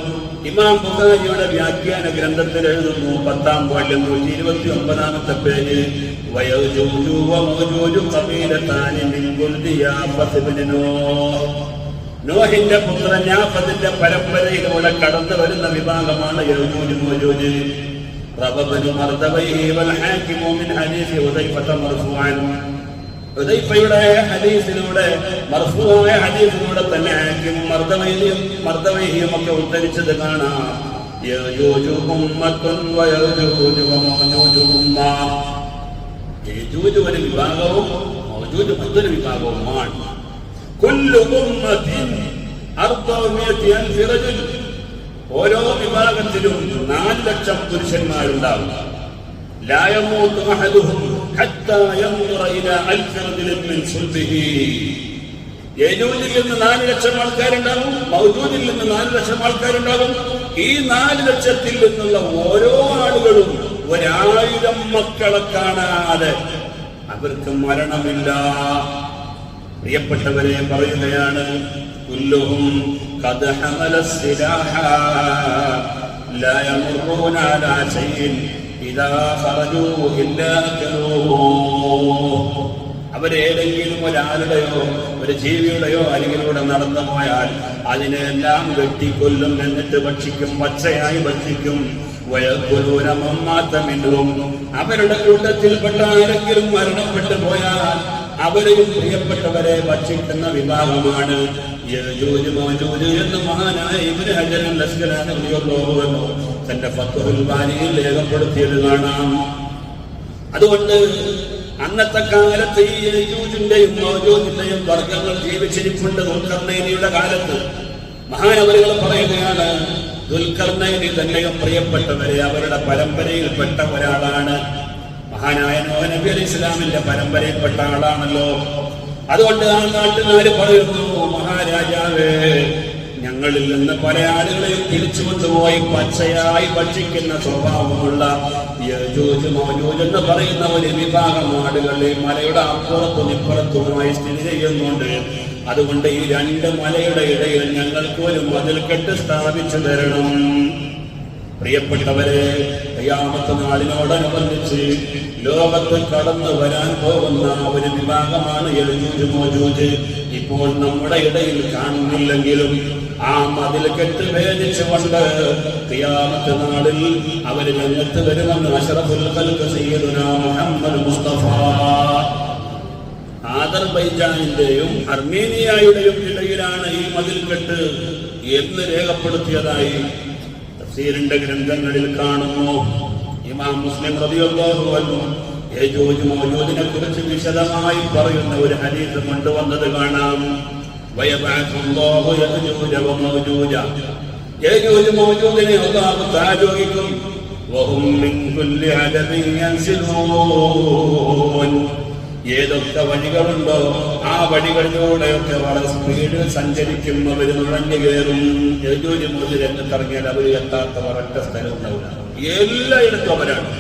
ഇമാം ബുഖാരിയുടെ വ്യാഖ്യാന ഗ്രന്ഥത്തിൽ എഴുതുന്നു, 10-ാം വാല്യം 129-ാമത്തെ പേജ്, വയജൂജു വമൗജൂജു ഖബീലതാനി മിൻ ഖുൽദി യാഫത്ത് ഇബ്നു നൂഹ്. നോഹിന്റെ പുത്രൻ യാഫത്തിന്റെ പരമ്പരയിലൂടെ കടന്നു വരുന്ന വിഭാഗമാണ് യജൂജ് മൗജൂജ്. റബബനു മർദബൈഹി വൽ ഹാകിമു മിൻ ഹദീസ് ഹുദൈഫത മർഫൂഅൻ. ഹുദൈഫയുടെ ഹദീസിലൂടെ, മർഫൂആയ ഹദീസിലൂടെ തന്നെ ഹാകിമും മർദബൈഹിയും ഒക്കെ ഉദ്ധരിച്ചത് കാണാം. യജൂജു ഉമ്മത്തുൻ വയജൂജു വമൗജൂജു ഉമ്മ. യജൂജ് ഒരു വിഭാഗവും മൗജൂജ് മറ്റൊരു വിഭാഗവുമാണ്. കുല്ലു ഉമ്മത്തിൻ 400,000 റജുൽ. ഓരോ വിഭാഗത്തിലും 4 ലക്ഷം പുരുഷന്മാരുണ്ടാവും. ലാ യമൂതു അഹദുഹും ഹത്താ യൻദുറ ഇലാ അൽഫിൻ മിൻ സുൽബിഹി. യജൂജിൽ നിന്ന് 4 ലക്ഷം ആൾക്കാരുണ്ടാകും, മൗജൂദിൽ നിന്ന് 4 ലക്ഷം ആൾക്കാരുണ്ടാകും. ഈ 4 ലക്ഷത്തിൽ നിന്നുള്ള ഓരോ ആളുകളും 1000 മക്കളെ കാണാതെ അവർക്ക് മരണമില്ല. പ്രിയപ്പെട്ടവരെ പറയുകയാണ്, കുല്ലുഹും ഖദ് ഹമല സിലാഹ ലാ യമറുന അലാ ശൈഇൻ ഇദാ ഖറജൂ ഇല്ലാ കലൂ. അവരേതെങ്കിലും ഒരാളുടെയോ ഒരു ജീവിയുടെയോ അരികിലൂടെ നടന്നു പോയാൽ അതിനെല്ലാം വെട്ടിക്കൊല്ലും, എന്നിട്ട് ഭക്ഷിക്കും, പച്ചയായി ഭക്ഷിക്കും. വയക്കുലൂന മമ്മാത്ത മിൻഹും, അവരുടെ കൂട്ടത്തിൽപ്പെട്ട ആരെങ്കിലും മരണപ്പെട്ടു പോയാൽ അവരെയും പ്രിയപ്പെട്ടവരെ ഭക്ഷിക്കുന്ന വിഭാഗമാണ് യജൂജ് മഅജൂജ് എന്ന് മഹാനായ ഇബ്നു ഹജർ അൽ-അസ്ഖലാനി റളിയല്ലാഹു അൻഹു തന്റെ ഫത്ഹുൽ ബാരിയിൽ രേഖപ്പെടുത്തിയത് കാണാം. അതുകൊണ്ട് അന്നത്തെ കാലത്ത് ഈ യജൂജിന്റെയും മഅജൂജിന്റെയും വർഗ്ഗങ്ങൾ ജീവിച്ചിരിപ്പുണ്ട്. ദുൽഖർനൈനിയുടെ കാലത്ത് മഹാനവറുകൾ പറയുകയാണ്, ദുൽഖർനൈനി തന്നെയും പ്രിയപ്പെട്ടവരെ അവരുടെ പരമ്പരയിൽപ്പെട്ട ഒരാളാണ്. മഹാനായ നൂഹ് നബി അലൈഹി ഇസ്ലാമിന്റെ പരമ്പരയിൽപ്പെട്ട ആളാണല്ലോ. അതുകൊണ്ട് ആ നാട്ടുകാര് പറയുന്നു, മഹാരാജാവേ, ഞങ്ങളിൽ നിന്ന് പല ആളുകളെയും തിരിച്ചു കൊണ്ടുപോയി പച്ചയായി ഭക്ഷിക്കുന്ന സ്വഭാവമുള്ള യജൂജ് മഅജൂജ് എന്ന് പറയുന്ന ഒരു വിഭാഗം ആളുകളെ മലയുടെ അപ്പുറത്തും ഇപ്പുറത്തുമായി സ്ഥിതി ചെയ്യുന്നുണ്ട്. അതുകൊണ്ട് ഈ രണ്ട് മലയുടെ ഇടയിൽ ഞങ്ങൾക്ക് ഒരു മതിൽക്കെട്ട് സ്ഥാപിച്ചു തരണം. പ്രിയപ്പെട്ടവരെ, ഖിയാമത്ത് നാളിനോടനുബന്ധിച്ച് ലോകത്ത് കടന്നു വരാൻ പോകുന്ന ഒരു വിഭാഗമാണ് യജൂജ് മഅജൂജ്. ഇപ്പോൾ നമ്മുടെ ഇടയിൽ കാണുന്നില്ലെങ്കിലും ആ മതിൽക്കെട്ട് ഭേദിച്ചുകൊണ്ട് ഖിയാമത്ത് നാളിൽ അവർ രംഗത്ത് വരുമെന്ന് അഷ്റഫുൽ ഖൽഖ് സയ്യിദുനാ മുഹമ്മദ് മുസ്തഫ. ആദർബൈജാനിന്റെയും അർമേനിയയുടെയും ഇടയിലാണ് ഈ മതിൽക്കെട്ട് എന്ന് രേഖപ്പെടുത്തിയതായി തഫ്സീറിന്റെ ഗ്രന്ഥങ്ങളിൽ കാണുന്നു. ഇമാം മുസ്ലിം റളിയല്ലാഹു അൻഹു യജൂജ് മഅജൂജിനെ കുറിച്ച് വിശദമായി പറയുന്ന ഒരു ഹദീസ് കൊണ്ടുവന്നത് കാണാം. വയബഅസുല്ലാഹു യജൂജ വമഅജൂജ, യജൂജ് മഅജൂജിനെ അല്ലാഹു താജോഹിക്കും. വഹും മിൻ കുല്ലി അദബിൻ യൻസിലൂൻ, ഏതൊക്കെ വഴികളുണ്ടോ ആ വഴികളിലൂടെയൊക്കെ വളരെ സ്പീഡിൽ സഞ്ചരിക്കും. അവർ നുഴഞ്ഞു കയറും. യജൂജ് മഅജൂജ് രംഗത്തിറങ്ങിയാൽ അവർ എത്താത്ത ഒരൊറ്റ സ്ഥലം ഉണ്ടാവില്ല, എല്ലായിടത്തും അവരാണ്.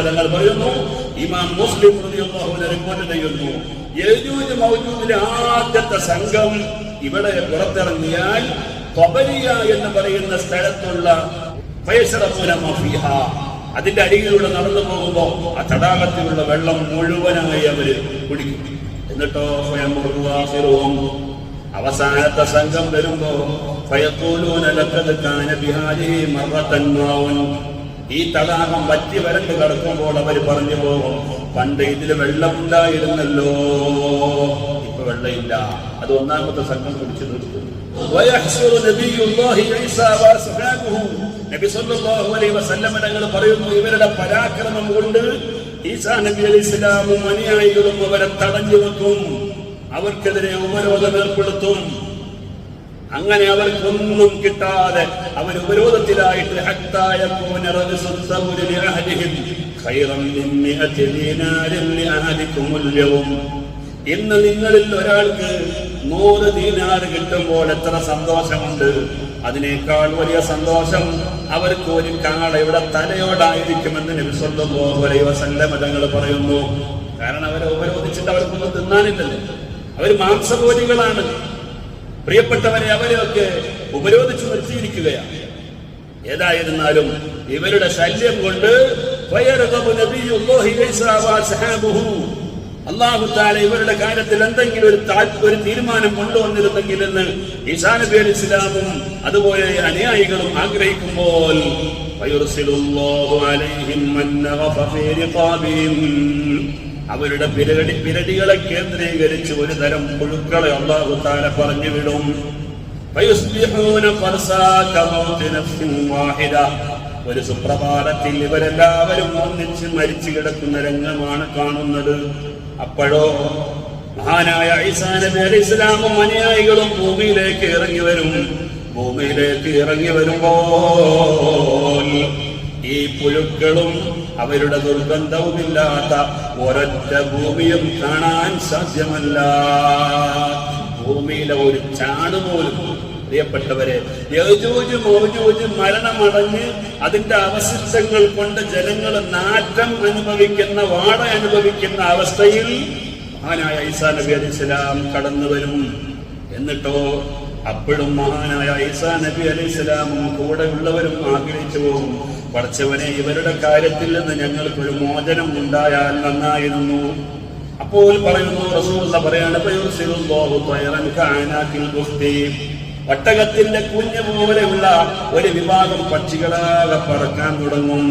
തങ്ങൾ പറയുന്നു, ഇമാം മുസ്ലിം റളിയല്ലാഹു അൻഹു റിപ്പോർട്ട് ചെയ്യുന്നു, യജൂജ് മഅജൂജിന്റെ ആദ്യത്തെ സംഘം ഇവിടെ പുറത്തിറങ്ങിയാൽ ഖബരിയ എന്ന് പറയുന്ന സ്ഥലത്തുള്ള അതിന്റെ അരികിലൂടെ നടന്നു പോകുമ്പോ ആ തടാകത്തിലുള്ള വെള്ളം മുഴുവനായി അവര് കുടിക്കും. എന്നിട്ടോ അവസാനത്തെ സംഘം വരുമ്പോ ഈ തടാകം വറ്റി വരണ്ട് കിടക്കുമ്പോൾ അവർ പറഞ്ഞു പോകും, പണ്ട് ഇതില് വെള്ളമുണ്ടായിരുന്നല്ലോ, ഇപ്പൊ വെള്ളമില്ല. അത് ഒന്നാമത്തെ സംഘം കുടിച്ചു നിർത്തും. നബി സല്ലല്ലാഹു അലൈഹി വസല്ലം തങ്ങൾ പറയുന്നു, ഇവരുടെ പരാക്രമം കൊണ്ട് ഈസാ നബി അലൈഹിസ്സലാമും അനുയായികളും അവരെ തടഞ്ഞു വെക്കും, അവർക്കെതിരെ ഉപരോധം ഏർപ്പെടുത്തും. അങ്ങനെ അവർക്കൊന്നും കിട്ടാതെ അവർ ഉപരോധത്തിലായിട്ട് ഇന്ന് നിങ്ങളിൽ ഒരാൾക്ക് 100 ദീനാർ കിട്ടുമ്പോൾ എത്ര സന്തോഷമുണ്ട്, അതിനേക്കാൾ വലിയ സന്തോഷം അവർക്ക് ഒരു കാളയുടെ തലയോടായിരിക്കുമെന്ന് നബി സല്ലല്ലാഹു അലൈഹി വസല്ലം തങ്ങൾ പറയുന്നു. കാരണം അവരെ ഉപരോധിച്ചിട്ട് അവർക്കൊന്നും തിന്നാനില്ലല്ലോ, അവർ മാംസഭോജികളാണ്. പ്രിയപ്പെട്ടവരെ, അവരെയൊക്കെ ഉപരോധിച്ചു നിർത്തിയിരിക്കുകയാണ്. ഏതായിരുന്നാലും ഇവരുടെ ശല്യം കൊണ്ട് അല്ലാഹു തആല ഇവരുടെ കാര്യത്തിൽ എന്തെങ്കിലും ഒരു തീരുമാനം കൊണ്ടുവന്നിരുന്നെങ്കിൽ എന്ന് ഈസാ നബി അലൈഹിസ്സലാമും അതുപോലെ അനുയായികളും ആഗ്രഹിക്കുമ്പോൾ അവരുടെ പിരടികളെ കേന്ദ്രീകരിച്ച് ഒരു തരം പുഴുക്കളെ അല്ലാഹു തആല പറഞ്ഞു വിടും. ഒരു സുപ്രഭാതത്തിൽ ഇവരെല്ലാവരും ഒന്നിച്ച് മരിച്ചു കിടക്കുന്ന രംഗമാണ് കാണുന്നത്. അപ്പോഴോ മഹാനായ ഈസാ നബി അലൈഹിസ്സലാമും അനുയായികളും ഭൂമിയിലേക്ക് ഇറങ്ങി വരും. ഭൂമിയിലേക്ക് ഇറങ്ങി വരുമ്പോൾ ഈ പുഴുക്കളും അവരുടെ ദുർഗന്ധവുമില്ലാത്ത ഒരൊറ്റ ഭൂമിയും കാണാൻ സാധ്യമല്ല. ഭൂമിയിലെ ഒരു ചാണ് പോലും. പ്രിയപ്പെട്ടവരെ, യജൂജ് മഅജൂജ് മരണമടഞ്ഞ് അതിന്റെ അവശിഷ്ടങ്ങൾ കൊണ്ട് ജനങ്ങൾ നാറ്റം അനുഭവിക്കുന്ന, വാട അനുഭവിക്കുന്ന അവസ്ഥയിൽ മഹാനായ ഈസാ നബി അലൈഹിസ്സലാം കടന്നു വരും. എന്നിട്ടോ അപ്പോഴും മഹാനായ ഈസാ നബി അലൈഹിസ്സലാമും കൂടെ ഉള്ളവരും ആഗ്രഹിച്ചു പോകും, പടച്ചവനെ ഇവരുടെ കാര്യത്തിൽ നിന്ന് ഞങ്ങൾക്കൊരു മോചനം ഉണ്ടായാൽ നന്നായിരുന്നു. അപ്പോൾ പറയുന്നു, റസൂലുള്ളാഹി പറയാണ്, ഒട്ടകത്തിന്റെ കുഞ്ഞു പോലെയുള്ള ഒരു വിഭാഗം പക്ഷികളാകെ പറക്കാൻ തുടങ്ങും.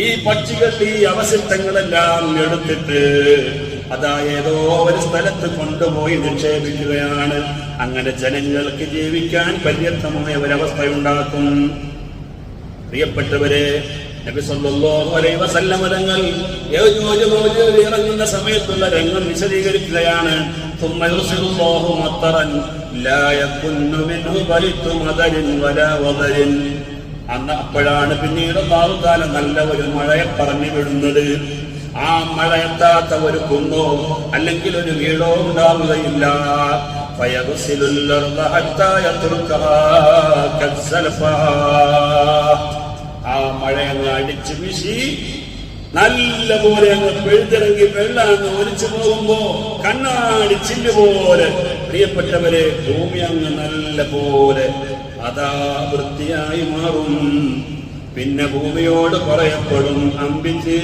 ഈ പക്ഷികൾ ഈ അവശിഷ്ടങ്ങളെല്ലാം എടുത്തിട്ട് ഏതോ ഒരു സ്ഥലത്ത് കൊണ്ടുപോയി നിക്ഷേപിക്കുകയാണ്. അങ്ങനെ ജനങ്ങൾക്ക് ജീവിക്കാൻ പര്യാപ്തമായ ഒരവസ്ഥയുണ്ടാക്കും. പ്രിയപ്പെട്ടവരെ, നബി സല്ലല്ലാഹു അലൈഹി വസല്ലം തങ്ങൾ ഇറങ്ങുന്ന സമയത്തുള്ള രംഗം വിശദീകരിക്കുകയാണ്. ثم يرسل الله مطرا لا يكن منه بيت مدر ولا وبر. അപ്പോഴാണ് പിന്നീട് അല്ലാഹു തആല നല്ല ഒരു മഴയെ പറഞ്ഞു വിടുന്നത്. ആ മഴ എത്താത്ത ഒരു കുന്നോ അല്ലെങ്കിൽ ഒരു വീടോ ഉണ്ടാവുകയില്ല. ആ മഴ അങ്ങ് അടിച്ചു വീശി നല്ല പോലെ അങ്ങ് പെഴുതിറങ്ങി വെള്ളം അങ്ങ് ഒലിച്ചു പോകുമ്പോ കണ്ണാടി ചില്ല് പോലെ, പ്രിയപ്പെട്ടവരെ, ഭൂമി അങ്ങ് നല്ല പോലെ വൃത്തിയായി മാറും. പിന്നെ ഭൂമിയോട് പറയപ്പെടും, അമ്പിച്ചി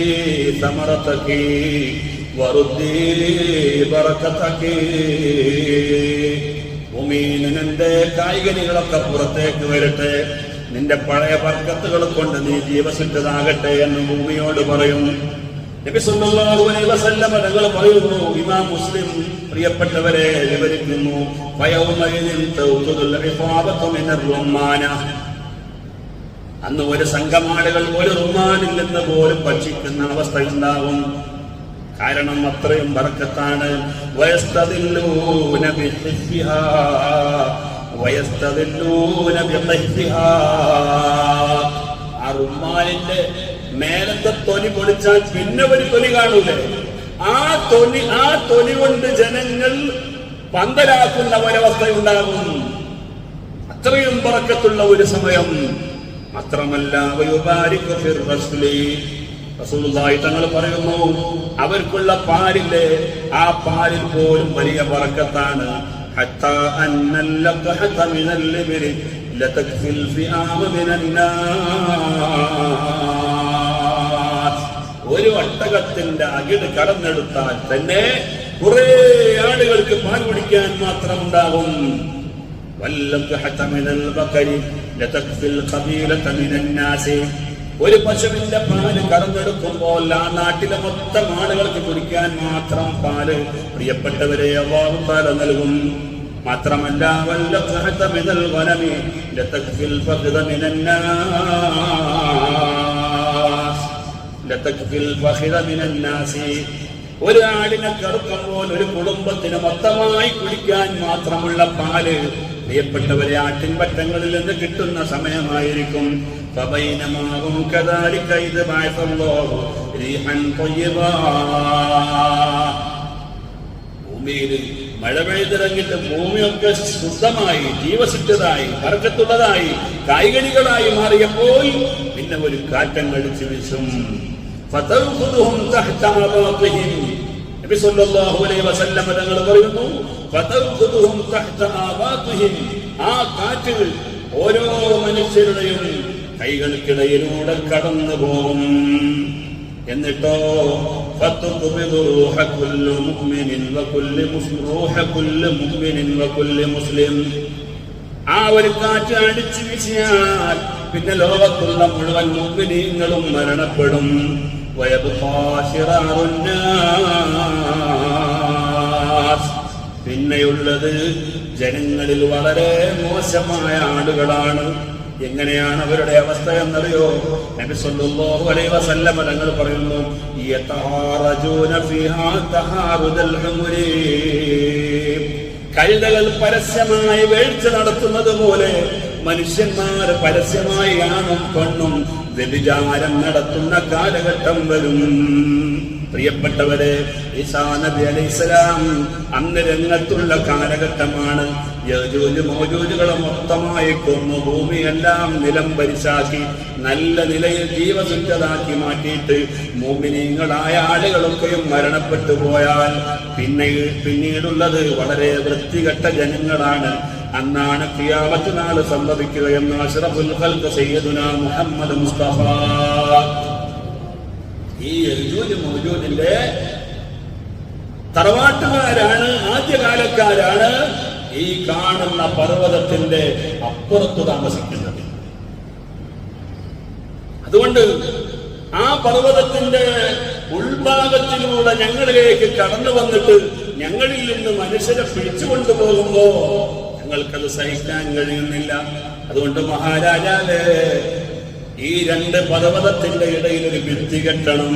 സമറത്തക്കി വറുദ്ദീ ബറക്കത്തക്കി. ഭൂമിയിൽ നിന്റെ കായികനികളൊക്കെ പുറത്തേക്ക് വരട്ടെ, നിന്റെ പഴയ ബർക്കത്തുകൾ കൊണ്ട് നീ ജീവസിദ്ധതാകട്ടെ എന്ന് ഭൂമിയോട് പറയും. നബി സല്ലല്ലാഹു അലൈഹി വസല്ലം തങ്ങൾ പറയുന്നു, ഇമാം മുസ്ലിം പ്രിയപ്പെട്ടവരെ വിവരിക്കുന്നു, അന്ന് ഒരു സംഘമാളുകൾ ഒരു റുമാനിൽ നിന്ന് പോലും ഭക്ഷിക്കുന്ന അവസ്ഥയുണ്ടാവും. കാരണം അത്രയും ബർക്കത്താണ്. ആ റുമാലിന്റെ മേലത്തെ തൊലി പൊളിച്ചാൽ പിന്നെ ഒരു തൊലി കാണൂലേ? ആ തൊലി കൊണ്ട് ജനങ്ങൾ പന്തലാക്കുന്ന ഒരവസ്ഥയുണ്ടാകും. അത്രയും ബർക്കത്തുള്ള ഒരു സമയം. മാത്രമല്ല, റസൂലുള്ളാഹി തങ്ങൾ പറയുന്നു, അവർക്കുള്ള പാലില്ലേ, ആ പാലിൽ പോലും വലിയ ബർക്കത്താണ്. ഹത്താ അന്നൽ ലഖഹത മിനൽ ലിബ്രി ലതക്ഫിൽ ഫിആമ മിനന്നാസ്. ഒരു ഒട്ടകത്തിന്റെ അകിട് കടന്നെടുത്താൽ തന്നെ കുറെ ആളുകൾക്ക് പാൽ കുടിക്കാൻ മാത്രം ഉണ്ടാകും. വല്ലഖഹത മിനൽ ബഖരി ലതക്ഫിൽ ഖബീലത മിനന്നാസ്. ഒരു പശുവിന്റെ പാല് കറന്നെടുക്കുമ്പോൾ ആ നാട്ടിലെ മൊത്തം ആളുകൾക്ക് കുടിക്കാൻ മാത്രം പാല് പ്രിയപ്പെട്ടവരെ അല്ലാഹു തആല നൽകും. മാത്രമല്ല, വല്ലഖഹത മിനൽ ഗനമി ലതക്ഫിൽ ഫഖദ മിനന്നാസ് ലതക്ഫിൽ ഫഖദ മിനന്നാസ്. ഒരു ആടിനെ കറക്കുമ്പോൾ ഒരു കുടുംബത്തിന് മൊത്തമായി കുടിക്കാൻ മാത്രമുള്ള പാല് പ്രിയപ്പെട്ടവരെ ആട്ടിൻപറ്റങ്ങളിൽ നിന്ന് കിട്ടുന്ന സമയമായിരിക്കും. ഭൂമിയിൽ മഴ പെയ്തിറങ്ങിട്ട് ഭൂമിയൊക്കെ ശുദ്ധമായി, ജീവസിദ്ധതായി, ബർക്കത്തുള്ളതായി, കായികനികളായി മാറിയപ്പോൾ പിന്നെ ഒരു കാറ്റം കടിച്ചു വീശും. നബി സല്ലല്ലാഹു അലൈഹി വസല്ലം തങ്ങൾ പറയുന്നു, ആ കാറ്റ് ഓരോ മനുഷ്യരുടെയും കൈകൾക്കിടയിലൂടെ കടന്നു പോകും. എന്നിട്ടോ ആ ഒരു കാറ്റ് അടിച്ചു വീശിയാൽ പിന്നെ ലോകത്തുള്ള മുഴുവൻ മുഅ്മിനീങ്ങളും മരണപ്പെടും. പിന്നെയുള്ളത് ജനങ്ങളിൽ വളരെ മോശമായ ആളുകളാണ്. എങ്ങനെയാണ് അവരുടെ അവസ്ഥ എന്നറിയോ? നബി സല്ലല്ലാഹു അലൈഹി വസല്ലം തങ്ങൾ പറയുന്നു, യതഹാറജൂന ഫീഹാ തഹാറുദൽ ഹുമുരി. കഴുതകൾ പരസ്യമായി വേഴ്ച നടത്തുന്നത് പോലെ മനുഷ്യന്മാർ പരസ്യമായി ആണും പെണ്ണും വ്യഭിചാരം നടത്തുന്ന കാലഘട്ടം വരും. പ്രിയപ്പെട്ടവരെ, ഈസാ നബി അലൈഹിസ്സലാം അന്ന് രംഗത്തുള്ള കാലഘട്ടമാണ്. യജൂജ് മൗജൂജുകളെ മൊത്തമായി കൊന്നു ഭൂമിയെല്ലാം നിലം പരിശാക്കി നല്ല നിലയിൽ ജീവസുറ്റതാക്കി മാറ്റിയിട്ട് മുഅ്മിനീങ്ങളായ ആളുകളൊക്കെയും മരണപ്പെട്ടു പോയാൽ പിന്നീടുള്ളത് വളരെ വൃത്തികെട്ട ജനങ്ങളാണ്. അന്നാണ് ഖിയാമത്ത് നാൾ സംഭവിക്കുകയെന്ന് അഷ്റഫുൽ ഖൽഖ് സയ്യിദുനാ മുഹമ്മദ് മുസ്തഫ. ഈ യജൂജ് മൗജൂജിന്റെ തറവാട്ടുകാരാണ്, ആദ്യകാലക്കാരാണ് ഈ കാണുന്ന പർവ്വതത്തിന്റെ അപ്പുറത്ത് താമസിക്കുന്നത്. അതുകൊണ്ട് ആ പർവ്വതത്തിന്റെ ഉൾഭാഗത്തിലൂടെ ഞങ്ങളിലേക്ക് കടന്നു വന്നിട്ട് ഞങ്ങളിൽ നിന്ന് മനുഷ്യരെ പിടിച്ചുകൊണ്ടുപോകുമ്പോ ഞങ്ങൾക്കത് സഹിക്കാൻ കഴിയുന്നില്ല. അതുകൊണ്ട് മഹാരാജാവേ, ഈ രണ്ട് പർവ്വതത്തിന്റെ ഇടയിൽ ഒരു ഭിത്തി കെട്ടണം.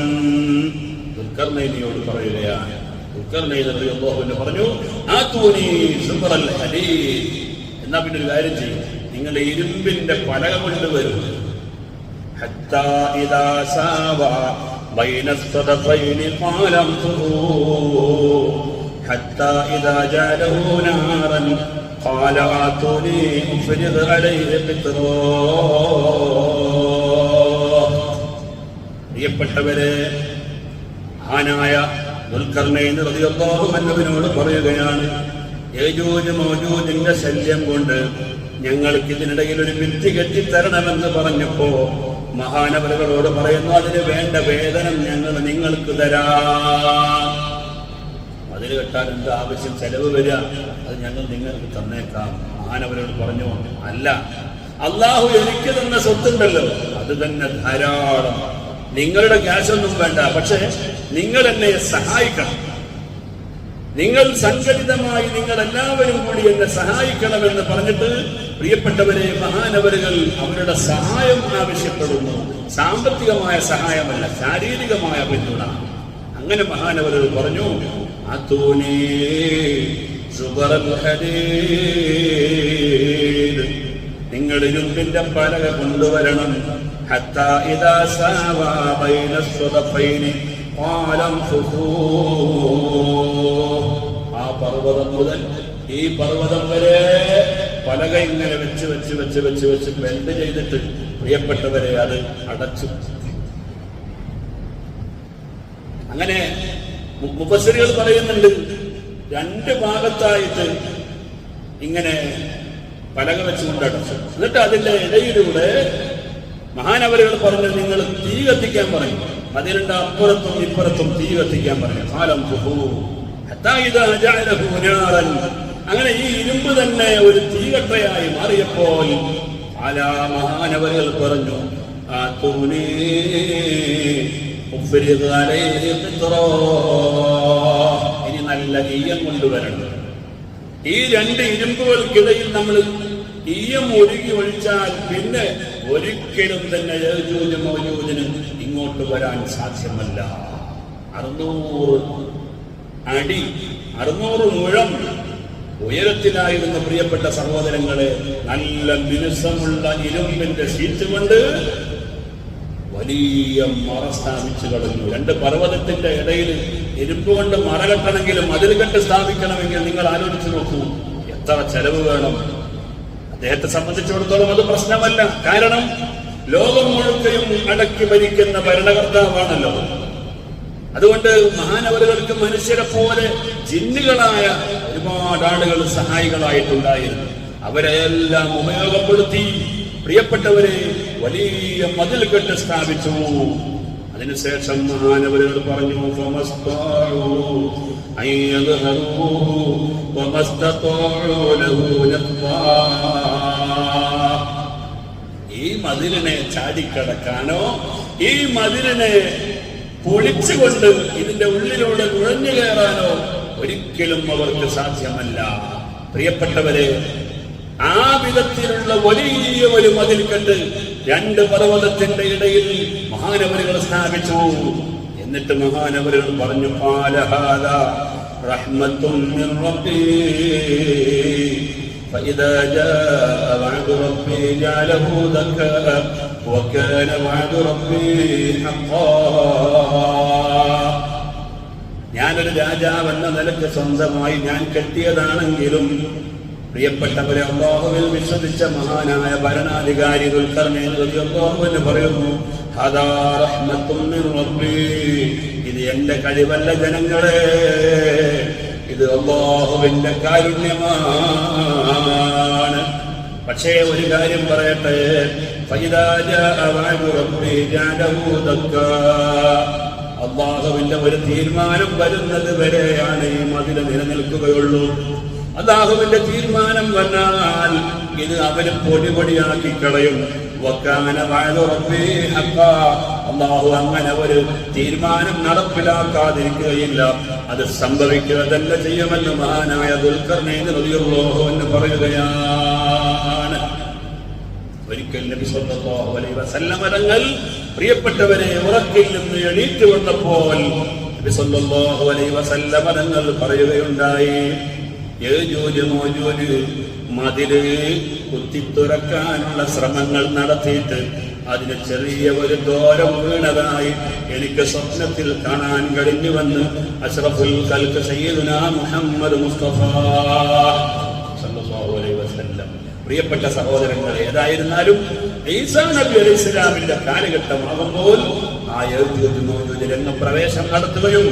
ദുൽഖർനൈനിയോട് പറയുകയാണ്. ദുൽഖർനൈൻ റളിയല്ലാഹു പറഞ്ഞു, ആതൂനി സുബ്റൽ ഹദീദ്, എന്നാ പിന്നെ ഒരു കാര്യം ചെയ്യും, നിങ്ങളുടെ ഇരുമ്പിന്റെ പലക കൊണ്ടുവരും. ഹത്താ ഇദാ സാവാ ബൈന الصدفين قال انظروا حتى إذا جعله نارا قال آتوني أفرغ عليه قطرا. പ്രിയപ്പെട്ടവരെ, മഹാനായ ദുൽഖർനൈൻ റളിയല്ലാഹു അൻഹുവിനോട് പറയുകയാണ്, യജൂജ് മൗജൂജിന്റെ ശല്യം കൊണ്ട് ഞങ്ങൾക്ക് ഇതിനിടയിൽ ഒരു ഭിത്തി കെട്ടിത്തരണമെന്ന് പറഞ്ഞപ്പോ മഹാനവറുകളോട് പറയുന്നു, അതിന് വേണ്ട വേതനം ഞങ്ങൾ നിങ്ങൾക്ക് തരാം. അതിന് കെട്ടാൻ എന്താ ആവശ്യം, ചെലവ് വരിക, അത് ഞങ്ങൾ നിങ്ങൾക്ക് തന്നേക്കാം. മഹാനവരോട് പറഞ്ഞു, അല്ല, അള്ളാഹു എനിക്ക് തന്ന സ്വത്തുണ്ടല്ലോ അത് തന്നെ ധാരാളം, നിങ്ങളുടെ ക്യാഷൊന്നും വേണ്ട, പക്ഷെ നിങ്ങൾ എന്നെ സഹായിക്കണം, നിങ്ങൾ സംഘടിതമായി നിങ്ങൾ എല്ലാവരും കൂടി എന്നെ സഹായിക്കണമെന്ന് പറഞ്ഞിട്ട് പ്രിയപ്പെട്ടവരെ, മഹാനവരുകൾ അവരുടെ സഹായം ആവശ്യപ്പെടുന്നു. സാമ്പത്തികമായ സഹായമല്ല, ശാരീരികമായ പിന്തുണ. അങ്ങനെ മഹാനവരുകൾ പറഞ്ഞു, ആതൂനി സുബ്റൽ ഹദീദ്, നിങ്ങൾ ഇരുമ്പിന്റെ പലക കൊണ്ടുവരണം. ഹത്താ ഇദാ സാവാ ബൈന الصدفين قال انفخوا. ആ പർവ്വതം മുതൽ ഈ പർവ്വതം വരെ പലക ഇങ്ങനെ വെച്ച് വെച്ച് വെച്ച് വെച്ച് വെച്ച് ബെൻഡ് ചെയ്തിട്ട് പ്രിയപ്പെട്ടവരെ അത് അടച്ചു. അങ്ങനെ മുഫസ്സിറുകൾ പറയുന്നുണ്ട്, രണ്ട് ഭാഗത്തായിട്ട് ഇങ്ങനെ പലക വെച്ചുകൊണ്ട് അടച്ചു. എന്നിട്ട് അതിന്റെ ഇടയിലൂടെ മഹാനവരുകൾ പറഞ്ഞു, നിങ്ങൾ തീ കത്തിക്കാൻ പറഞ്ഞു. അതിന്റെ അപ്പുറത്തും ഇപ്പുറത്തും തീ കത്തിക്കാൻ പറഞ്ഞു. കാലം അങ്ങനെ ഈ ഇരുമ്പ് തന്നെ ഒരു തീകട്ടയായി മാറിയപ്പോൾ മഹാനവരുകൾ പറഞ്ഞു, ഇനി നല്ല ഈയം കൊണ്ടുവരണം. ഈ രണ്ട് ഇരുമ്പുകൾക്കിടയിൽ നമ്മൾ ഈയം ഒഴുകി ഒഴിച്ചാൽ പിന്നെ ഒരിക്കലും തന്നെ യജൂജ് മൗജൂജിന് ഇങ്ങോട്ട് വരാൻ സാധ്യമല്ല. 600 അടി 600 മുഴം ഉയരത്തിലായിരുന്ന പ്രിയപ്പെട്ട സഹോദരങ്ങളെ, നല്ല മിനുസമുള്ള ഇരുമ്പിന്റെ ഷീറ്റ് കൊണ്ട് വലിയ മറ സ്ഥാപിച്ചു കളഞ്ഞു. രണ്ട് പർവ്വതത്തിന്റെ ഇടയിൽ ഇരുമ്പ് കൊണ്ട് മറ കെട്ടണമെങ്കിലും മതിൽ കെട്ട് സ്ഥാപിക്കണമെങ്കിൽ നിങ്ങൾ ആലോചിച്ച് നോക്കൂ, എത്ര ചെലവ് വേണം. അദ്ദേഹത്തെ സംബന്ധിച്ചിടത്തോളം അത് പ്രശ്നമല്ല. കാരണം ലോകം മുഴുക്കയും അടക്കി ഭരിക്കുന്ന ഭരണകർത്താവാണല്ലോ. അതുകൊണ്ട് മഹാനവരുകൾക്ക് മനുഷ്യരെ പോലെ ജിന്നുകളായ ഒരുപാട് ആളുകൾ സഹായികളായിട്ടുണ്ടായിരുന്നു. അവരെല്ലാം ഉപയോഗപ്പെടുത്തി പ്രിയപ്പെട്ടവരെ വലിയ മതിൽ കെട്ട് സ്ഥാപിച്ചു. അതിനുശേഷം മഹാനവരുകൾ പറഞ്ഞു, ഈ മതിലിനെ ചാടിക്കടക്കാനോ ഈ മതിലിനെ പൊളിച്ചുകൊണ്ട് ഇതിന്റെ ഉള്ളിലൂടെ നുഴഞ്ഞു കയറാനോ ഒരിക്കലും അവർക്ക് സാധ്യമല്ല. പ്രിയപ്പെട്ടവരെ, ആ വിധത്തിലുള്ള വലിയ ഒരു മതിൽ കെട്ട് രണ്ട് പർവ്വതത്തിന്റെ ഇടയിൽ മഹാനവരുകൾ സ്ഥാപിച്ചു. എന്നിട്ട് മഹാനവരുകൾ പറഞ്ഞു, റഹ്മത്തുൻ മിൻ റബ്ബി فإذا جاء وعد ربي جعله دكا وكان وعد ربي حقا. ഞാനൊരു രാജാവെന്ന നിലയ്ക്ക് സ്വന്തമായി ഞാൻ കെട്ടിയതാണെങ്കിലും പ്രിയപ്പെട്ടവരെ, അല്ലാഹുവിൽ വിശ്വസിച്ച മഹാനായ ഭരണാധികാരി ദുൽഖർനൈൻ റളിയല്ലാഹു അൻഹു പറയുന്നു, ഹദാ റഹ്മത്തുൻ മിർ റബ്ബി, ഇത് എന്റെ കഴിവല്ല ജനങ്ങളെ, ഇത് അല്ലാഹുവിന്റെ കാരുണ്യമാണ്. പക്ഷേ ഒരു കാര്യം പറയട്ടെ, ഫഇദാ ജാഅ വഅദു റബ്ബി ജഅലഹു ദക്ക, അല്ലാഹുവിന്റെ ഒരു തീരുമാനം വരുന്നത് വരെയാണ് ഈ മതിൽ നിലനിൽക്കുകയുള്ളൂ. അല്ലാഹുവിന്റെ തീരുമാനം വന്നാൽ ഇത് അവന് പൊടിപൊടിയാക്കി കളയും. വകാന വഅദു റബ്ബി ഹഖ്ഖാ, അല്ലാഹു അങ്ങനെ ഒരു തീരുമാനം നടപ്പിലാക്കാതിരിക്കുകയില്ല, അത് സംഭവിക്കുക തന്നെ ചെയ്യുമെന്ന് മഹാനായ ദുൽഖർനൈൻ റളിയല്ലാഹു അൻഹു പറയുകയാണ്. ഒരിക്കൽ നബി സല്ലല്ലാഹു അലൈഹി വസല്ലം തങ്ങൾ പ്രിയപ്പെട്ടവരെ ഉറക്കിൽ നിന്ന് എണീറ്റ് വന്നപ്പോൾ നബി സല്ലല്ലാഹു അലൈഹി വസല്ലം തങ്ങൾ പറയുകയുണ്ടായി, യജൂജ് മൗജൂജ് മതില് കുത്തിത്തുറക്കാനുള്ള ശ്രമങ്ങൾ നടത്തിയിട്ട് അതിന് ചെറിയ ഒരു ദൂരം വീണതായി എനിക്ക് സ്വപ്നത്തിൽ കാണാൻ കഴിഞ്ഞുവെന്ന് അഷ്റഫുൽ ഖൽഖ് സയ്യിദുനാ മുഹമ്മദ് മുസ്തഫ സല്ലല്ലാഹു അലൈഹി വസല്ലം. പ്രിയപ്പെട്ട സഹോദരങ്ങളെ, ഏതായിരുന്നാലും ഈസാ നബി അലൈഹിസ്സലാമിന്റെ കാലഘട്ടമാകുമ്പോൾ ആ യജൂജ് മൗജൂജ് രംഗപ്രവേശം നടത്തുകയും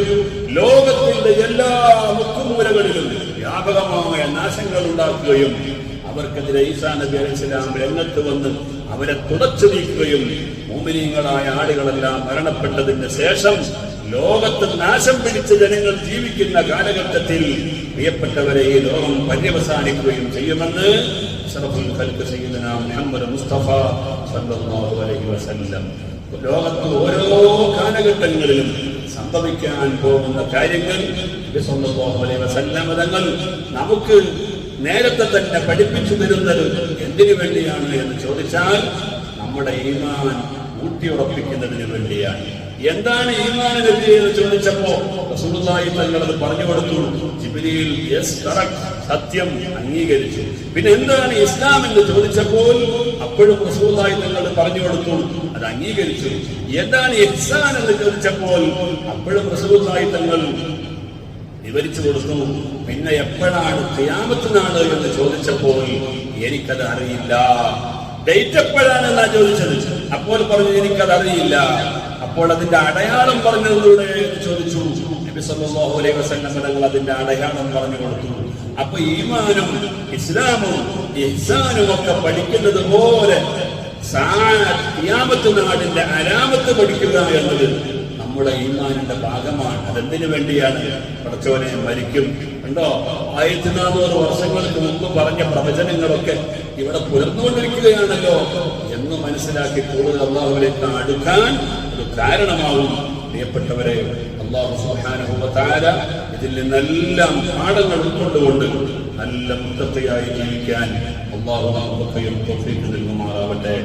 ലോകത്തിന്റെ എല്ലാ മുക്കുമൂലകളിലും വ്യാപകമായ നാശങ്ങൾ ഉണ്ടാക്കുകയും അവർക്കെതിരെ ഈസാ നബി അലൈഹിസ്സലാം രംഗത്ത് വന്ന് അവരെ തുടച്ചു നീക്കുകയും മുഅ്മിനീങ്ങളായ ആളുകളെല്ലാം മരണപ്പെട്ടതിന് ശേഷം ലോകത്ത് നാശം പിടിച്ച ജനങ്ങൾ ജീവിക്കുന്ന കാലഘട്ടത്തിൽ പ്രിയപ്പെട്ടവരെ ഈ ലോകം പര്യവസാനിക്കുകയും ചെയ്യുമെന്ന് അഷ്റഫുൽ ഖൽഖ് സയ്യിദുനാ മുഹമ്മദ് മുസ്തഫ സല്ലല്ലാഹു അലൈഹി വസല്ലം ലോകത്ത് ഓരോ കാലഘട്ടങ്ങളിലും സംഭവിക്കാൻ പോകുന്ന കാര്യങ്ങൾ നബി സല്ലല്ലാഹു അലൈഹി വസല്ലം തങ്ങൾ നമുക്ക് നേരത്തെ തന്നെ പഠിപ്പിച്ചു തരുന്നത് എന്തിനു വേണ്ടിയാണ് എന്ന് ചോദിച്ചാൽ നമ്മുടെ ഈമാൻ ഊട്ടിയുറപ്പിക്കുന്നതിന് വേണ്ടിയാണ്. എന്താണ് ഈമാൻ നബി എന്ന് ചോദിച്ചപ്പോ റസൂലുള്ളാഹി തങ്ങൾ അത് പറഞ്ഞു കൊടുത്തു. ജിബ്രീൽ യെസ് കറക്റ്റ്, സത്യം അംഗീകരിച്ചു. പിന്നെ എന്താണ് ഇസ്ലാം എന്ന് ചോദിച്ചപ്പോൾ അപ്പോഴും റസൂലുള്ളാഹി തങ്ങൾ പറഞ്ഞു കൊടുത്തു, അത് അംഗീകരിച്ചു. എന്താണ് ഇഹ്സാൻ എന്ന് ചോദിച്ചപ്പോൾ അപ്പോഴും റസൂലുള്ളാഹി തങ്ങൾ വിവരിച്ചു കൊടുത്തു. പിന്നെ എപ്പോഴാണ് ഖിയാമത്ത് നാൾ എന്ന് ചോദിച്ചപ്പോൾ എനിക്കത് അറിയില്ല. ഡേറ്റ് എപ്പോഴാണെന്നാ ചോദിച്ചത്. അപ്പോൾ പറഞ്ഞു എനിക്കത് അറിയില്ല. അപ്പോൾ അതിന്റെ അടയാളം പറഞ്ഞതിലൂടെ എന്ന് ചോദിച്ചു. നബി സല്ലല്ലാഹു അലൈഹി വസല്ലം തങ്ങൾ അതിന്റെ അടയാളം പറഞ്ഞു കൊടുത്തു. അപ്പൊ ഈമാനും ഇസ്ലാമും ഇഹ്സാനും ഒക്കെ പഠിക്കുന്നത് പോലെ ഖിയാമത്ത് നാളിന്റെ അലാമത്ത് പഠിക്കുക എന്നത് നമ്മുടെ ഈമാനിന്റെ ഭാഗമാണ്. അതെന്തിനു വേണ്ടിയാണ്? പടച്ചവനെ മരിക്കും ഉണ്ടോ 1400 വർഷങ്ങൾക്ക് മുമ്പ് പറഞ്ഞ പ്രവചനങ്ങളൊക്കെ ഇവിടെ പുലർന്നുകൊണ്ടിരിക്കുകയാണല്ലോ എന്ന് മനസ്സിലാക്കി കൂടുതൽ അല്ലാഹുവിലേക്ക് അടുക്കാൻ ഒരു കാരണമാവും. പ്രിയപ്പെട്ടവരെ, അല്ലാഹു സുബ്ഹാനഹു വ തആല ഇതിൽ നിന്നെല്ലാം പാഠങ്ങൾ ഉൾക്കൊണ്ടുകൊണ്ട് നല്ല മുത്തഖിയായി ജീവിക്കാൻ അല്ലാഹു നമുക്ക് തൗഫീഖ് നൽകുമാറാവട്ടെ.